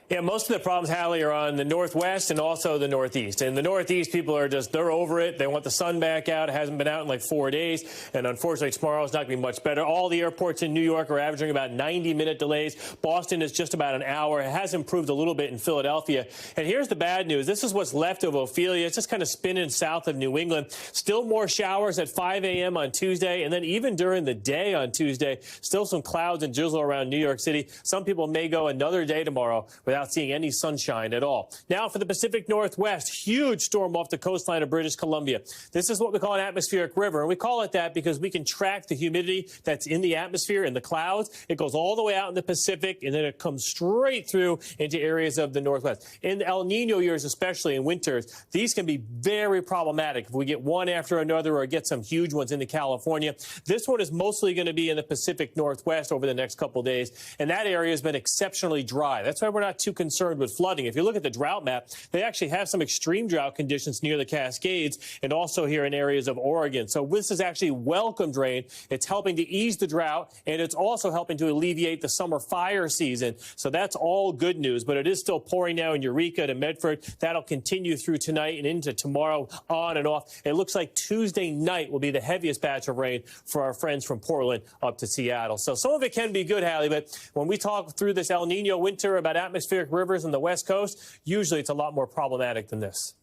Yeah, most of the problems, Hallie, are on the Northwest and also the Northeast. In the Northeast, people are they're over it. They want the sun back out. It hasn't been out in like 4 days. And unfortunately, tomorrow is not going to be much better. All the airports in New York are averaging about 90-minute delays. Boston is just about an hour. It has improved a little bit in Philadelphia. And here's the bad news. This is what's left of Ophelia. It's just kind of spinning south of New England. Still more showers at 5 a.m. on Tuesday. And then even during the day on Tuesday, still some clouds and drizzle around New York City. Some people may go another day tomorrow without seeing any sunshine at all. Now for the Pacific Northwest, huge storm off the coastline of British Columbia. This is what we call an atmospheric river, and we call it that because we can track the humidity that's in the atmosphere, in the clouds. It goes all the way out in the Pacific, and then it comes straight through into areas of the Northwest. In the El Nino years, especially in winters, these can be very problematic if we get one after another or get some huge ones into California. This one is mostly going to be in the Pacific Northwest over the next couple of days, and that area has been exceptionally dry. That's why we're not too concerned with flooding. If you look at the drought map, they actually have some extreme drought conditions near the Cascades and also here in areas of Oregon. So this is actually welcomed rain. It's helping to ease the drought, and it's also helping to alleviate the summer fire season. So that's all good news, but it is still pouring now in Eureka to Medford. That'll continue through tonight and into tomorrow, on and off. It looks like Tuesday night will be the heaviest batch of rain for our friends from Portland up to Seattle. So some of it can be good, Hallie, but when we talk through this El Nino winter about atmospheric rivers on the West Coast, usually it's a lot more problematic than this.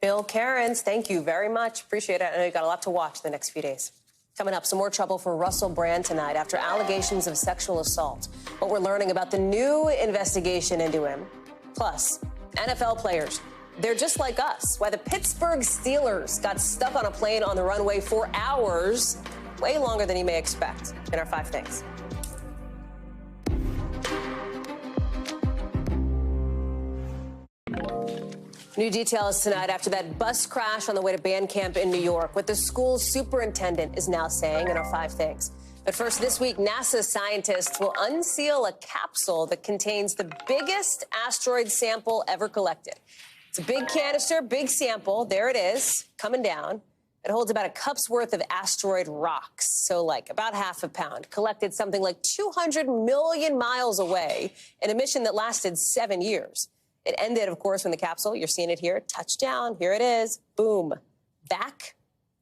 Bill Cairns, thank you very much. Appreciate it. I know you've got a lot to watch the next few days. Coming up, some more trouble for Russell Brand tonight after allegations of sexual assault. What we're learning about the new investigation into him. Plus, NFL players, they're just like us. Why the Pittsburgh Steelers got stuck on a plane on the runway for hours, way longer than you may expect, in our 5 things. New details tonight after that bus crash on the way to band camp in New York. What the school superintendent is now saying in our 5 things. But first, this week, NASA scientists will unseal a capsule that contains the biggest asteroid sample ever collected. It's a big canister, big sample. There it is, coming down. It holds about a cup's worth of asteroid rocks, so like about half a pound, collected something like 200 million miles away in a mission that lasted 7 years. It ended, of course, when the capsule, you're seeing it here, touched down. Here it is. Boom. Back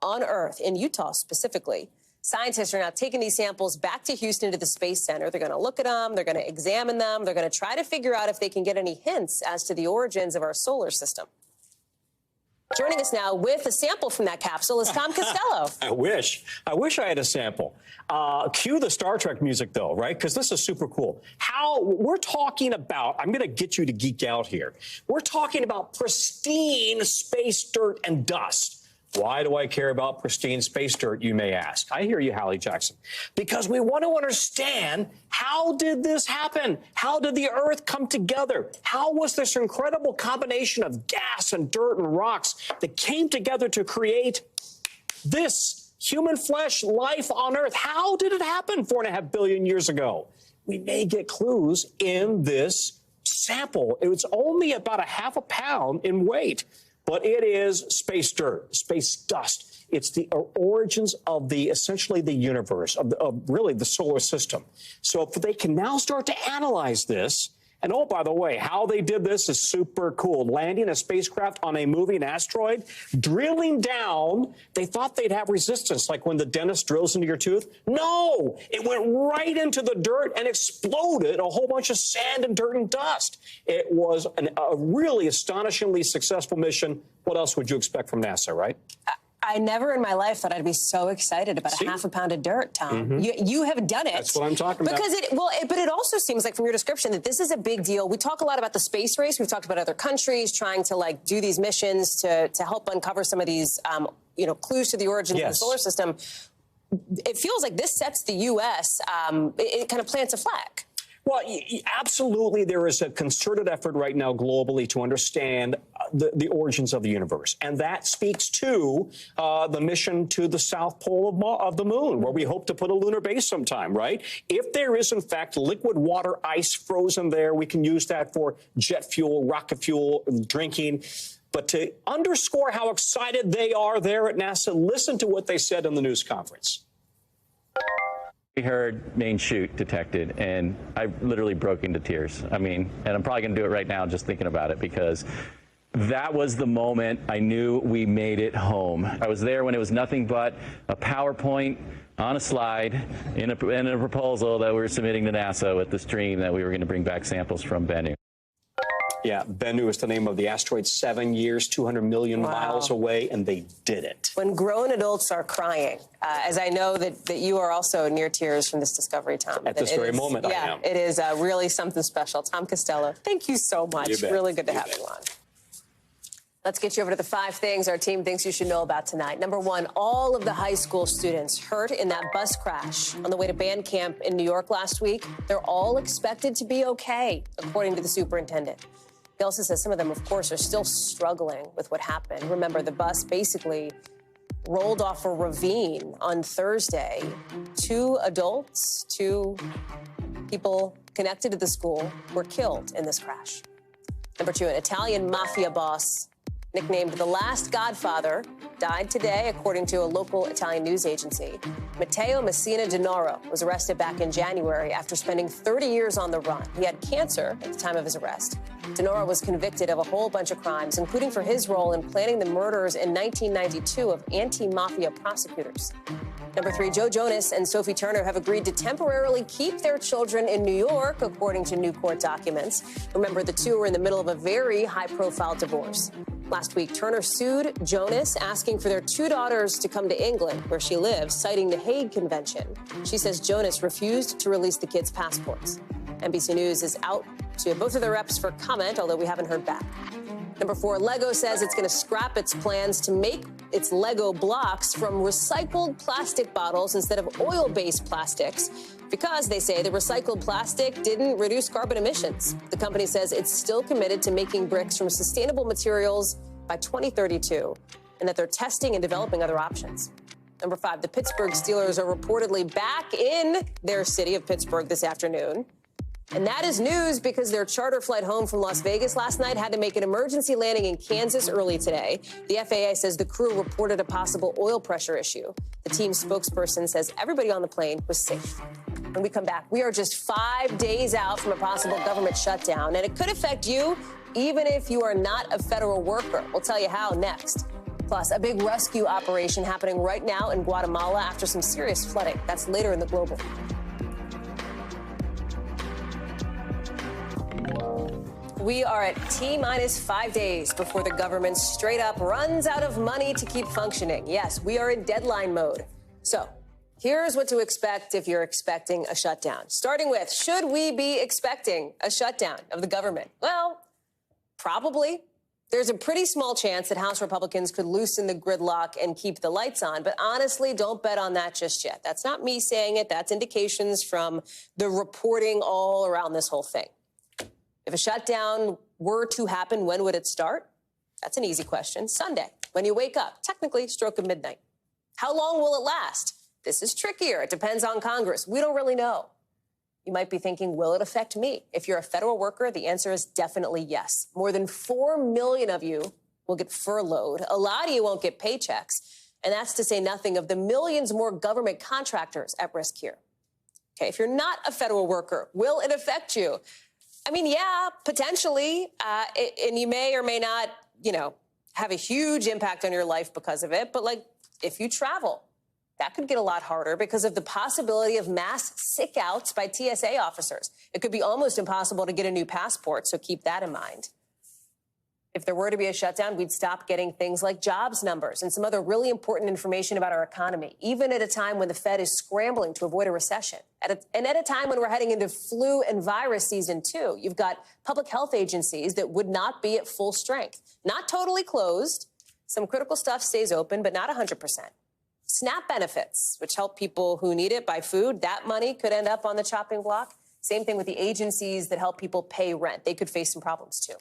on Earth, in Utah specifically. Scientists are now taking these samples back to Houston to the Space Center. They're going to look at them. They're going to examine them. They're going to try to figure out if they can get any hints as to the origins of our solar system. Joining us now with a sample from that capsule is Tom Costello. I wish I had a sample. Cue the Star Trek music, though, right? Because this is super cool. How we're talking about, I'm going to get you to geek out here. We're talking about pristine space dirt and dust. Why do I care about pristine space dirt, you may ask? I hear you, Hallie Jackson. Because we want to understand, how did this happen? How did the Earth come together? How was this incredible combination of gas and dirt and rocks that came together to create this human flesh life on Earth? How did it happen 4.5 billion years ago? We may get clues in this sample. It was only about a half a pound in weight. but it is space dirt, space dust. It's the origins of essentially the universe, of really the solar system. So if they can now start to analyze this, and oh, by the way, how they did this is super cool. Landing a spacecraft on a moving asteroid, drilling down, they thought they'd have resistance, like when the dentist drills into your tooth. No, it went right into the dirt and exploded a whole bunch of sand and dirt and dust. It was a really astonishingly successful mission. What else would you expect from NASA, right? I never in my life thought I'd be so excited about a half a pound of dirt, Tom. You have done it. That's what I'm talking about. Because but it also seems like from your description that this is a big deal. We talk a lot about the space race. We've talked about other countries trying to do these missions to help uncover some of these clues to the origins of the solar system. It feels like this sets the U.S. It kind of plants a flag. Well, absolutely, there is a concerted effort right now globally to understand the origins of the universe. And that speaks to the mission to the South Pole of the moon, where we hope to put a lunar base sometime, right? If there is, in fact, liquid water ice frozen there, we can use that for jet fuel, rocket fuel, drinking. But to underscore how excited they are there at NASA, listen to what they said in the news conference. We heard main chute detected, and I literally broke into tears. I mean, and I'm probably going to do it right now just thinking about it, because that was the moment I knew we made it home. I was there when it was nothing but a PowerPoint on a slide in a proposal that we were submitting to NASA with this dream that we were going to bring back samples from Bennu. Yeah, Bennu is the name of the asteroid, 7 years, 200 million miles away, and they did it. When grown adults are crying, as I know that you are also near tears from this discovery, Tom. At this very moment, I am. It is really something special. Tom Costello, thank you so much. Really good to have you on. Let's get you over to the 5 things our team thinks you should know about tonight. Number 1, all of the high school students hurt in that bus crash on the way to band camp in New York last week, they're all expected to be okay, according to the superintendent. He also says some of them, of course, are still struggling with what happened. Remember, the bus basically rolled off a ravine on Thursday. 2 adults, 2 people connected to the school were killed in this crash. Number 2, an Italian mafia boss nicknamed the Last Godfather, died today, according to a local Italian news agency. Matteo Messina Denaro was arrested back in January after spending 30 years on the run. He had cancer at the time of his arrest. Denaro was convicted of a whole bunch of crimes, including for his role in planning the murders in 1992 of anti-mafia prosecutors. Number 3, Joe Jonas and Sophie Turner have agreed to temporarily keep their children in New York, according to new court documents. Remember, the 2 were in the middle of a very high-profile divorce. Last week, Turner sued Jonas, asking for their 2 daughters to come to England, where she lives, citing the Hague Convention. She says Jonas refused to release the kids' passports. NBC News is out to both of their reps for comment, although we haven't heard back. Number 4, Lego says it's going to scrap its plans to make its Lego blocks from recycled plastic bottles instead of oil-based plastics, because they say the recycled plastic didn't reduce carbon emissions. The company says it's still committed to making bricks from sustainable materials by 2032, and that they're testing and developing other options. Number 5, the Pittsburgh Steelers are reportedly back in their city of Pittsburgh this afternoon. And that is news because their charter flight home from Las Vegas last night had to make an emergency landing in Kansas early today. The FAA says the crew reported a possible oil pressure issue. The team's spokesperson says everybody on the plane was safe. When we come back, we are just 5 days out from a possible government shutdown, and it could affect you even if you are not a federal worker. We'll tell you how next. Plus, a big rescue operation happening right now in Guatemala after some serious flooding. That's later in the Global. We are at T-minus 5 days before the government straight up runs out of money to keep functioning. Yes, we are in deadline mode. So here's what to expect if you're expecting a shutdown. Starting with, should we be expecting a shutdown of the government? Well, probably. There's a pretty small chance that House Republicans could loosen the gridlock and keep the lights on. But honestly, don't bet on that just yet. That's not me saying it. That's indications from the reporting all around this whole thing. If a shutdown were to happen, when would it start? That's an easy question. Sunday, when you wake up, technically stroke of midnight. How long will it last? This is trickier. It depends on Congress. We don't really know. You might be thinking, will it affect me? If you're a federal worker, the answer is definitely yes. More than 4 million of you will will get furloughed. A lot of you won't get paychecks. And that's to say nothing of the millions more government contractors at risk here. Okay, if you're not a federal worker, will it affect you? I mean, yeah, potentially. And you may or may not, have a huge impact on your life because of it. But like, if you travel, that could get a lot harder because of the possibility of mass sick outs by TSA officers. It could be almost impossible to get a new passport, so keep that in mind. If there were to be a shutdown, we'd stop getting things like jobs numbers and some other really important information about our economy, even at a time when the Fed is scrambling to avoid a recession. And at a time when we're heading into flu and virus season, too. You've got public health agencies that would not be at full strength. Not totally closed. Some critical stuff stays open, but not 100%. SNAP benefits, which help people who need it buy food, that money could end up on the chopping block. Same thing with the agencies that help people pay rent. They could face some problems, too.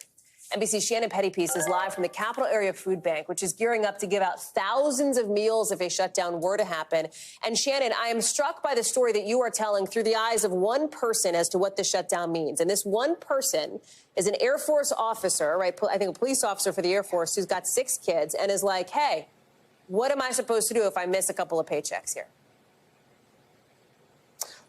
NBC's Shannon Pettypiece is live from the Capital Area Food Bank, which is gearing up to give out thousands of meals if a shutdown were to happen. And Shannon, I am struck by the story that you are telling through the eyes of one person as to what the shutdown means. And this one person is an Air Force officer, right? I think a police officer for the Air Force who's got 6 kids and is like, hey, what am I supposed to do if I miss a couple of paychecks here?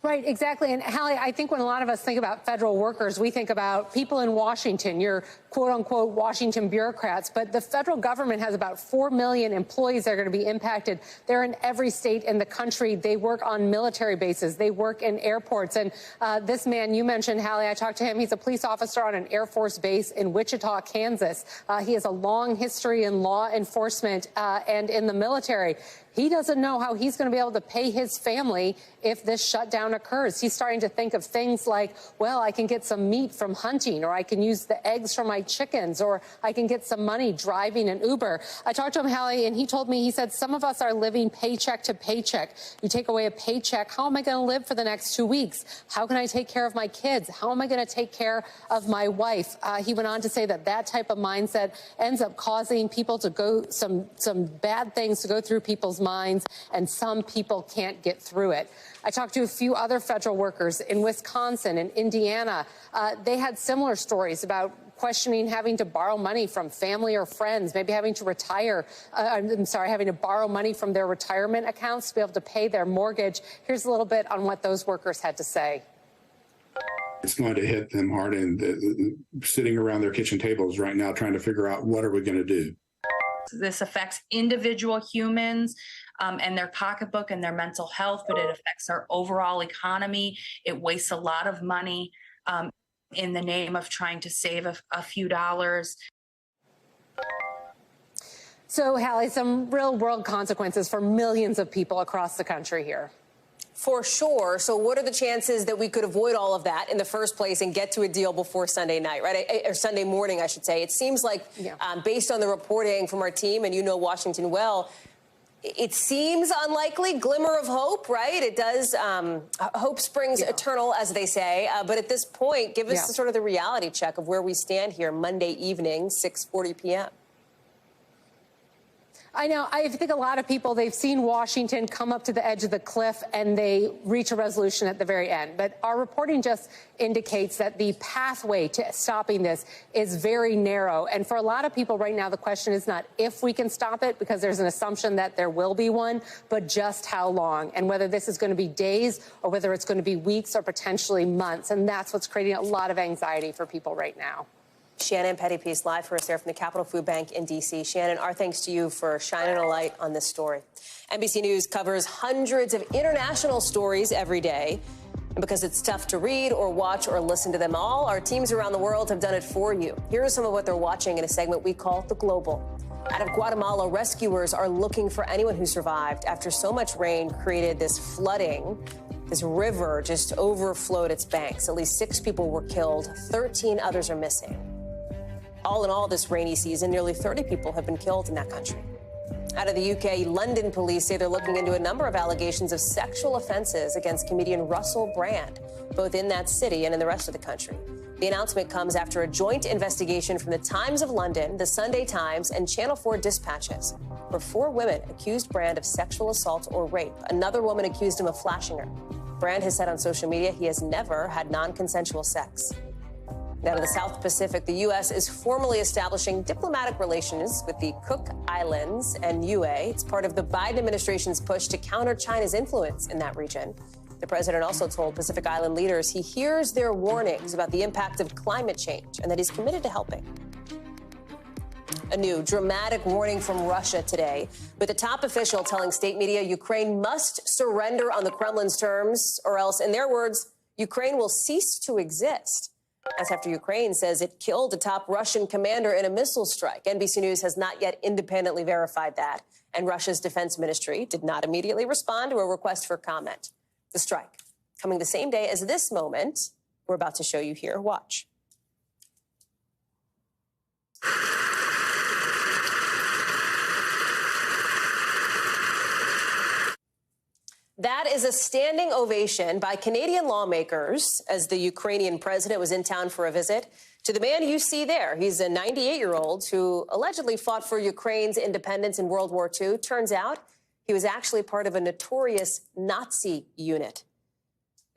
Right, exactly. And Hallie, I think when a lot of us think about federal workers, we think about people in Washington, your quote unquote Washington bureaucrats. But the federal government has about 4 million employees that are going to be impacted. They're in every state in the country. They work on military bases. They work in airports. And this man you mentioned, Hallie, I talked to him. He's a police officer on an Air Force base in Wichita, Kansas. He has a long history in law enforcement and in the military. He doesn't know how he's going to be able to pay his family if this shutdown occurs. He's starting to think of things like, well, I can get some meat from hunting, or I can use the eggs from my chickens, or I can get some money driving an Uber. I talked to him, Hallie, and he told me, he said, some of us are living paycheck to paycheck. You take away a paycheck, how am I going to live for the next 2 weeks? How can I take care of my kids? How am I going to take care of my wife? He went on to say that that type of mindset ends up causing people to go some bad things to go through people's minds, and some people can't get through it. I talked to a few other federal workers in Wisconsin and Indiana. They had similar stories about questioning having to borrow money from family or friends, maybe having to having to borrow money from their retirement accounts to be able to pay their mortgage. Here's a little bit on what those workers had to say. It's going to hit them hard, and sitting around their kitchen tables right now trying to figure out what are we going to do. This affects individual humans and their pocketbook and their mental health, but it affects our overall economy. It wastes a lot of money in the name of trying to save a few dollars. So, Hallie, some real world consequences for millions of people across the country here. For sure. So what are the chances that we could avoid all of that in the first place and get to a deal before Sunday night, right? Or Sunday morning, I should say. It seems like, based on the reporting from our team, and you know Washington well, it seems unlikely. Glimmer of hope, right? It does. Hope springs eternal, as they say. But at this point, give us sort of the reality check of where we stand here Monday evening, 6:40 p.m. I know. I think a lot of people, they've seen Washington come up to the edge of the cliff and they reach a resolution at the very end. But our reporting just indicates that the pathway to stopping this is very narrow. And for a lot of people right now, the question is not if we can stop it, because there's an assumption that there will be one, but just how long, and whether this is going to be days or whether it's going to be weeks or potentially months. And that's what's creating a lot of anxiety for people right now. Shannon Pettypiece live for us there from the Capitol Food Bank in D.C. Shannon, our thanks to you for shining a light on this story. NBC News covers hundreds of international stories every day. And because it's tough to read or watch or listen to them all, our teams around the world have done it for you. Here are some of what they're watching in a segment we call The Global. Out of Guatemala, rescuers are looking for anyone who survived after so much rain created this flooding. This river just overflowed its banks. At least 6 people were killed. 13 others are missing. All in all, this rainy season, nearly 30 people have been killed in that country. Out of the UK, London police say they're looking into a number of allegations of sexual offenses against comedian Russell Brand, both in that city and in the rest of the country. The announcement comes after a joint investigation from the Times of London, the Sunday Times, and Channel 4 dispatches, where 4 women accused Brand of sexual assault or rape. Another woman accused him of flashing her. Brand has said on social media he has never had non-consensual sex. Out of the South Pacific, the U.S. is formally establishing diplomatic relations with the Cook Islands and Niue. It's part of the Biden administration's push to counter China's influence in that region. The president also told Pacific Island leaders he hears their warnings about the impact of climate change and that he's committed to helping. A new dramatic warning from Russia today, with a top official telling state media Ukraine must surrender on the Kremlin's terms, or else, in their words, Ukraine will cease to exist. That's after Ukraine says it killed a top Russian commander in a missile strike. NBC News has not yet independently verified that, and Russia's defense ministry did not immediately respond to a request for comment. The strike coming the same day as this moment we're about to show you here. Watch. That is a standing ovation by Canadian lawmakers as the Ukrainian president was in town for a visit to the man you see there. He's a 98-year-old who allegedly fought for Ukraine's independence in World War II. Turns out he was actually part of a notorious Nazi unit.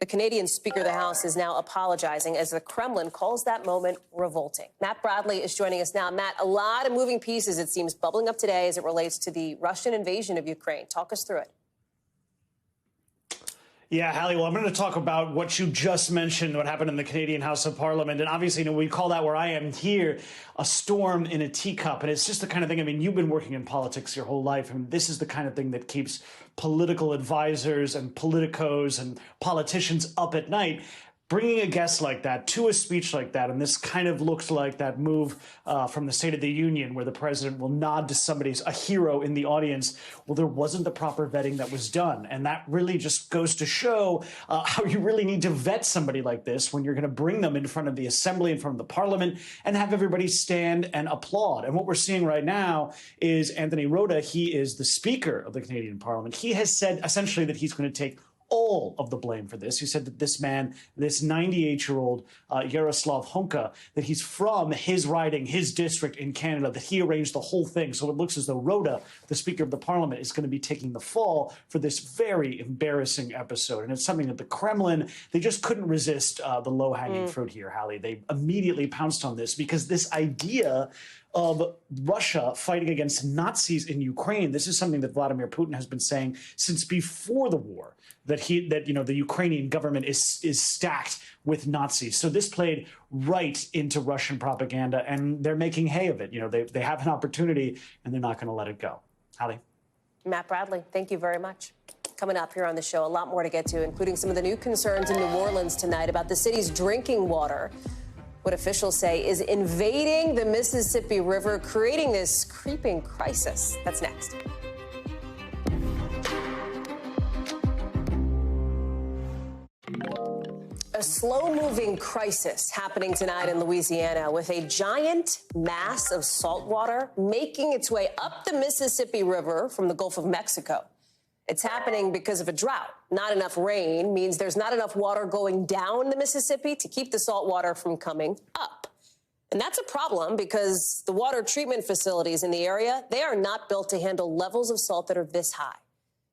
The Canadian Speaker of the House is now apologizing as the Kremlin calls that moment revolting. Matt Bradley is joining us now. Matt, a lot of moving pieces, it seems, bubbling up today as it relates to the Russian invasion of Ukraine. Talk us through it. Yeah, Hallie, well, I'm going to talk about what you just mentioned, what happened in the Canadian House of Parliament. And obviously, we call that where I am here a storm in a teacup. And it's just the kind of thing, you've been working in politics your whole life. And this is the kind of thing that keeps political advisors and politicos and politicians up at night. Bringing a guest like that to a speech like that, and this kind of looks like that move from the State of the Union where the president will nod to a hero in the audience. Well, there wasn't the proper vetting that was done. And that really just goes to show how you really need to vet somebody like this when you're going to bring them in front of the assembly, in front of the parliament, and have everybody stand and applaud. And what we're seeing right now is Anthony Rota. He is the Speaker of the Canadian Parliament. He has said essentially that he's going to take all of the blame for this. He said that this man, this 98-year-old Yaroslav Honka, that he's from his riding, his district in Canada, that he arranged the whole thing. So it looks as though Rota, the Speaker of the Parliament, is going to be taking the fall for this very embarrassing episode. And it's something that the Kremlin, they just couldn't resist the low-hanging fruit here, Hallie. They immediately pounced on this because this idea of Russia fighting against Nazis in Ukraine, this is something that Vladimir Putin has been saying since before the war, that the Ukrainian government is stacked with Nazis. So this played right into Russian propaganda, and they're making hay of it. They have an opportunity, and they're not going to let it go. Hallie? Matt Bradley, thank you very much. Coming up here on the show, a lot more to get to, including some of the new concerns in New Orleans tonight about the city's drinking water. What officials say is invading the Mississippi River, creating this creeping crisis. That's next. A slow-moving crisis happening tonight in Louisiana with a giant mass of salt water making its way up the Mississippi River from the Gulf of Mexico. It's happening because of a drought. Not enough rain means there's not enough water going down the Mississippi to keep the salt water from coming up. And that's a problem because the water treatment facilities in the area, they are not built to handle levels of salt that are this high.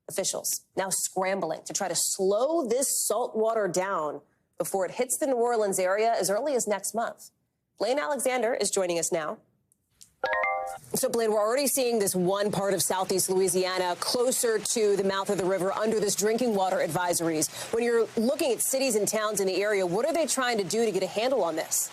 Officials now scrambling to try to slow this salt water down before it hits the New Orleans area as early as next month. Blaine Alexander is joining us now. So, Blaine, we're already seeing this one part of southeast Louisiana closer to the mouth of the river under this drinking water advisories. When you're looking at cities and towns in the area, what are they trying to do to get a handle on this?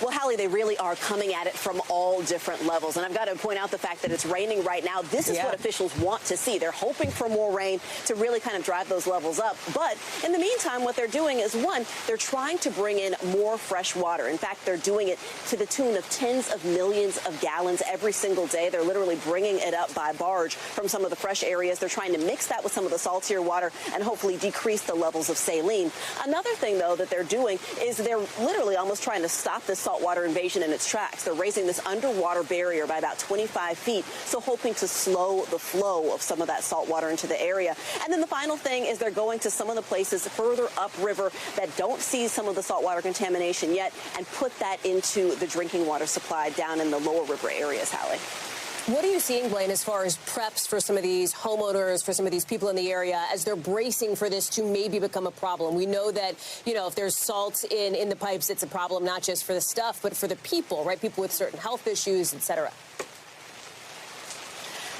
Well, Hallie, they really are coming at it from all different levels. And I've got to point out the fact that it's raining right now. This is what officials want to see. They're hoping for more rain to really kind of drive those levels up. But in the meantime, what they're doing is, one, they're trying to bring in more fresh water. In fact, they're doing it to the tune of tens of millions of gallons every single day. They're literally bringing it up by barge from some of the fresh areas. They're trying to mix that with some of the saltier water and hopefully decrease the levels of saline. Another thing, though, that they're doing is they're literally almost trying to stop this saltwater invasion in its tracks. They're raising this underwater barrier by about 25 feet, so hoping to slow the flow of some of that salt water into the area. And then the final thing is they're going to some of the places further upriver that don't see some of the saltwater contamination yet and put that into the drinking water supply down in the lower river areas, Hallie. What are you seeing, Blaine, as far as preps for some of these homeowners, for some of these people in the area, as they're bracing for this to maybe become a problem? We know that, you know, if there's salt in the pipes, it's a problem not just for the stuff, but for the people, right? People with certain health issues, et cetera.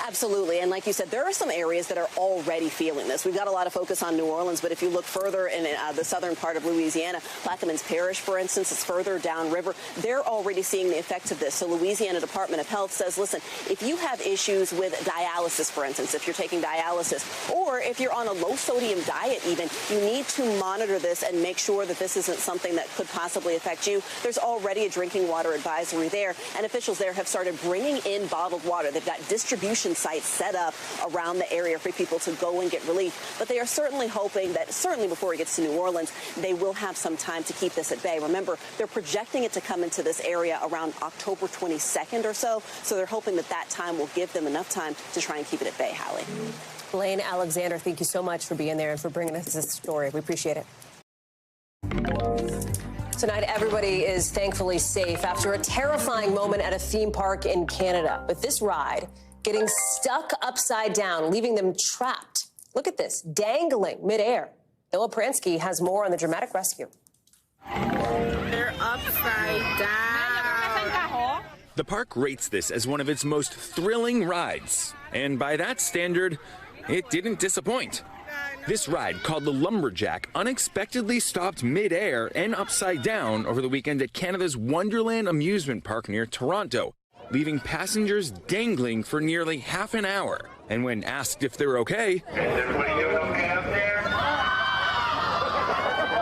Absolutely. And like you said, there are some areas that are already feeling this. We've got a lot of focus on New Orleans, but if you look further in the southern part of Louisiana, Plaquemines Parish, for instance, is further downriver. They're already seeing the effects of this. So Louisiana Department of Health says, listen, if you have issues with dialysis, for instance, if you're taking dialysis, or if you're on a low sodium diet even, you need to monitor this and make sure that this isn't something that could possibly affect you. There's already a drinking water advisory there, and officials there have started bringing in bottled water. They've got distribution sites set up around the area for people to go and get relief. But they are certainly hoping that, certainly before it gets to New Orleans, they will have some time to keep this at bay. Remember, they're projecting it to come into this area around October 22nd or so. So they're hoping that that time will give them enough time to try and keep it at bay, Hallie. Blaine Alexander, thank you so much for being there and for bringing us this story. We appreciate it. Tonight, everybody is thankfully safe after a terrifying moment at a theme park in Canada. But this ride getting stuck upside down, leaving them trapped. Look at this, dangling midair. Noah Pransky has more on the dramatic rescue. They're upside down. The park rates this as one of its most thrilling rides. And by that standard, it didn't disappoint. This ride, called the Lumberjack, unexpectedly stopped midair and upside down over the weekend at Canada's Wonderland Amusement Park near Toronto, leaving passengers dangling for nearly half an hour. And when asked if they're okay,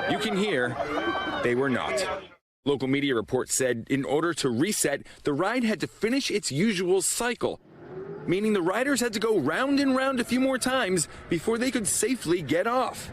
you can hear they were not. Local media reports said in order to reset, the ride had to finish its usual cycle, meaning the riders had to go round and round a few more times before they could safely get off.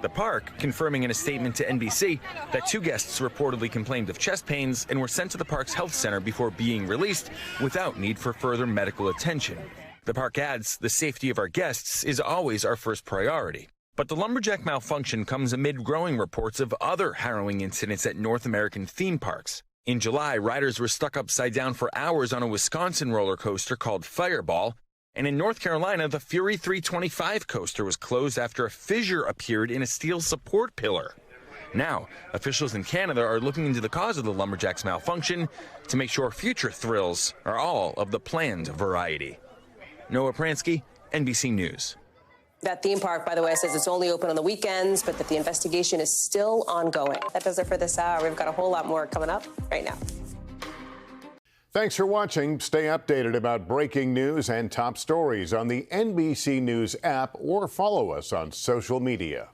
The park confirming in a statement to NBC that 2 guests reportedly complained of chest pains and were sent to the park's health center before being released without need for further medical attention. The park adds the safety of our guests is always our first priority. But the Lumberjack malfunction comes amid growing reports of other harrowing incidents at North American theme parks. In July, riders were stuck upside down for hours on a Wisconsin roller coaster called Fireball. And in North Carolina, the Fury 325 coaster was closed after a fissure appeared in a steel support pillar. Now, officials in Canada are looking into the cause of the Lumberjack's malfunction to make sure future thrills are all of the planned variety. Noah Pransky, NBC News. That theme park, by the way, says it's only open on the weekends, but that the investigation is still ongoing. That does it for this hour. We've got a whole lot more coming up right now. Thanks for watching. Stay updated about breaking news and top stories on the NBC News app or follow us on social media.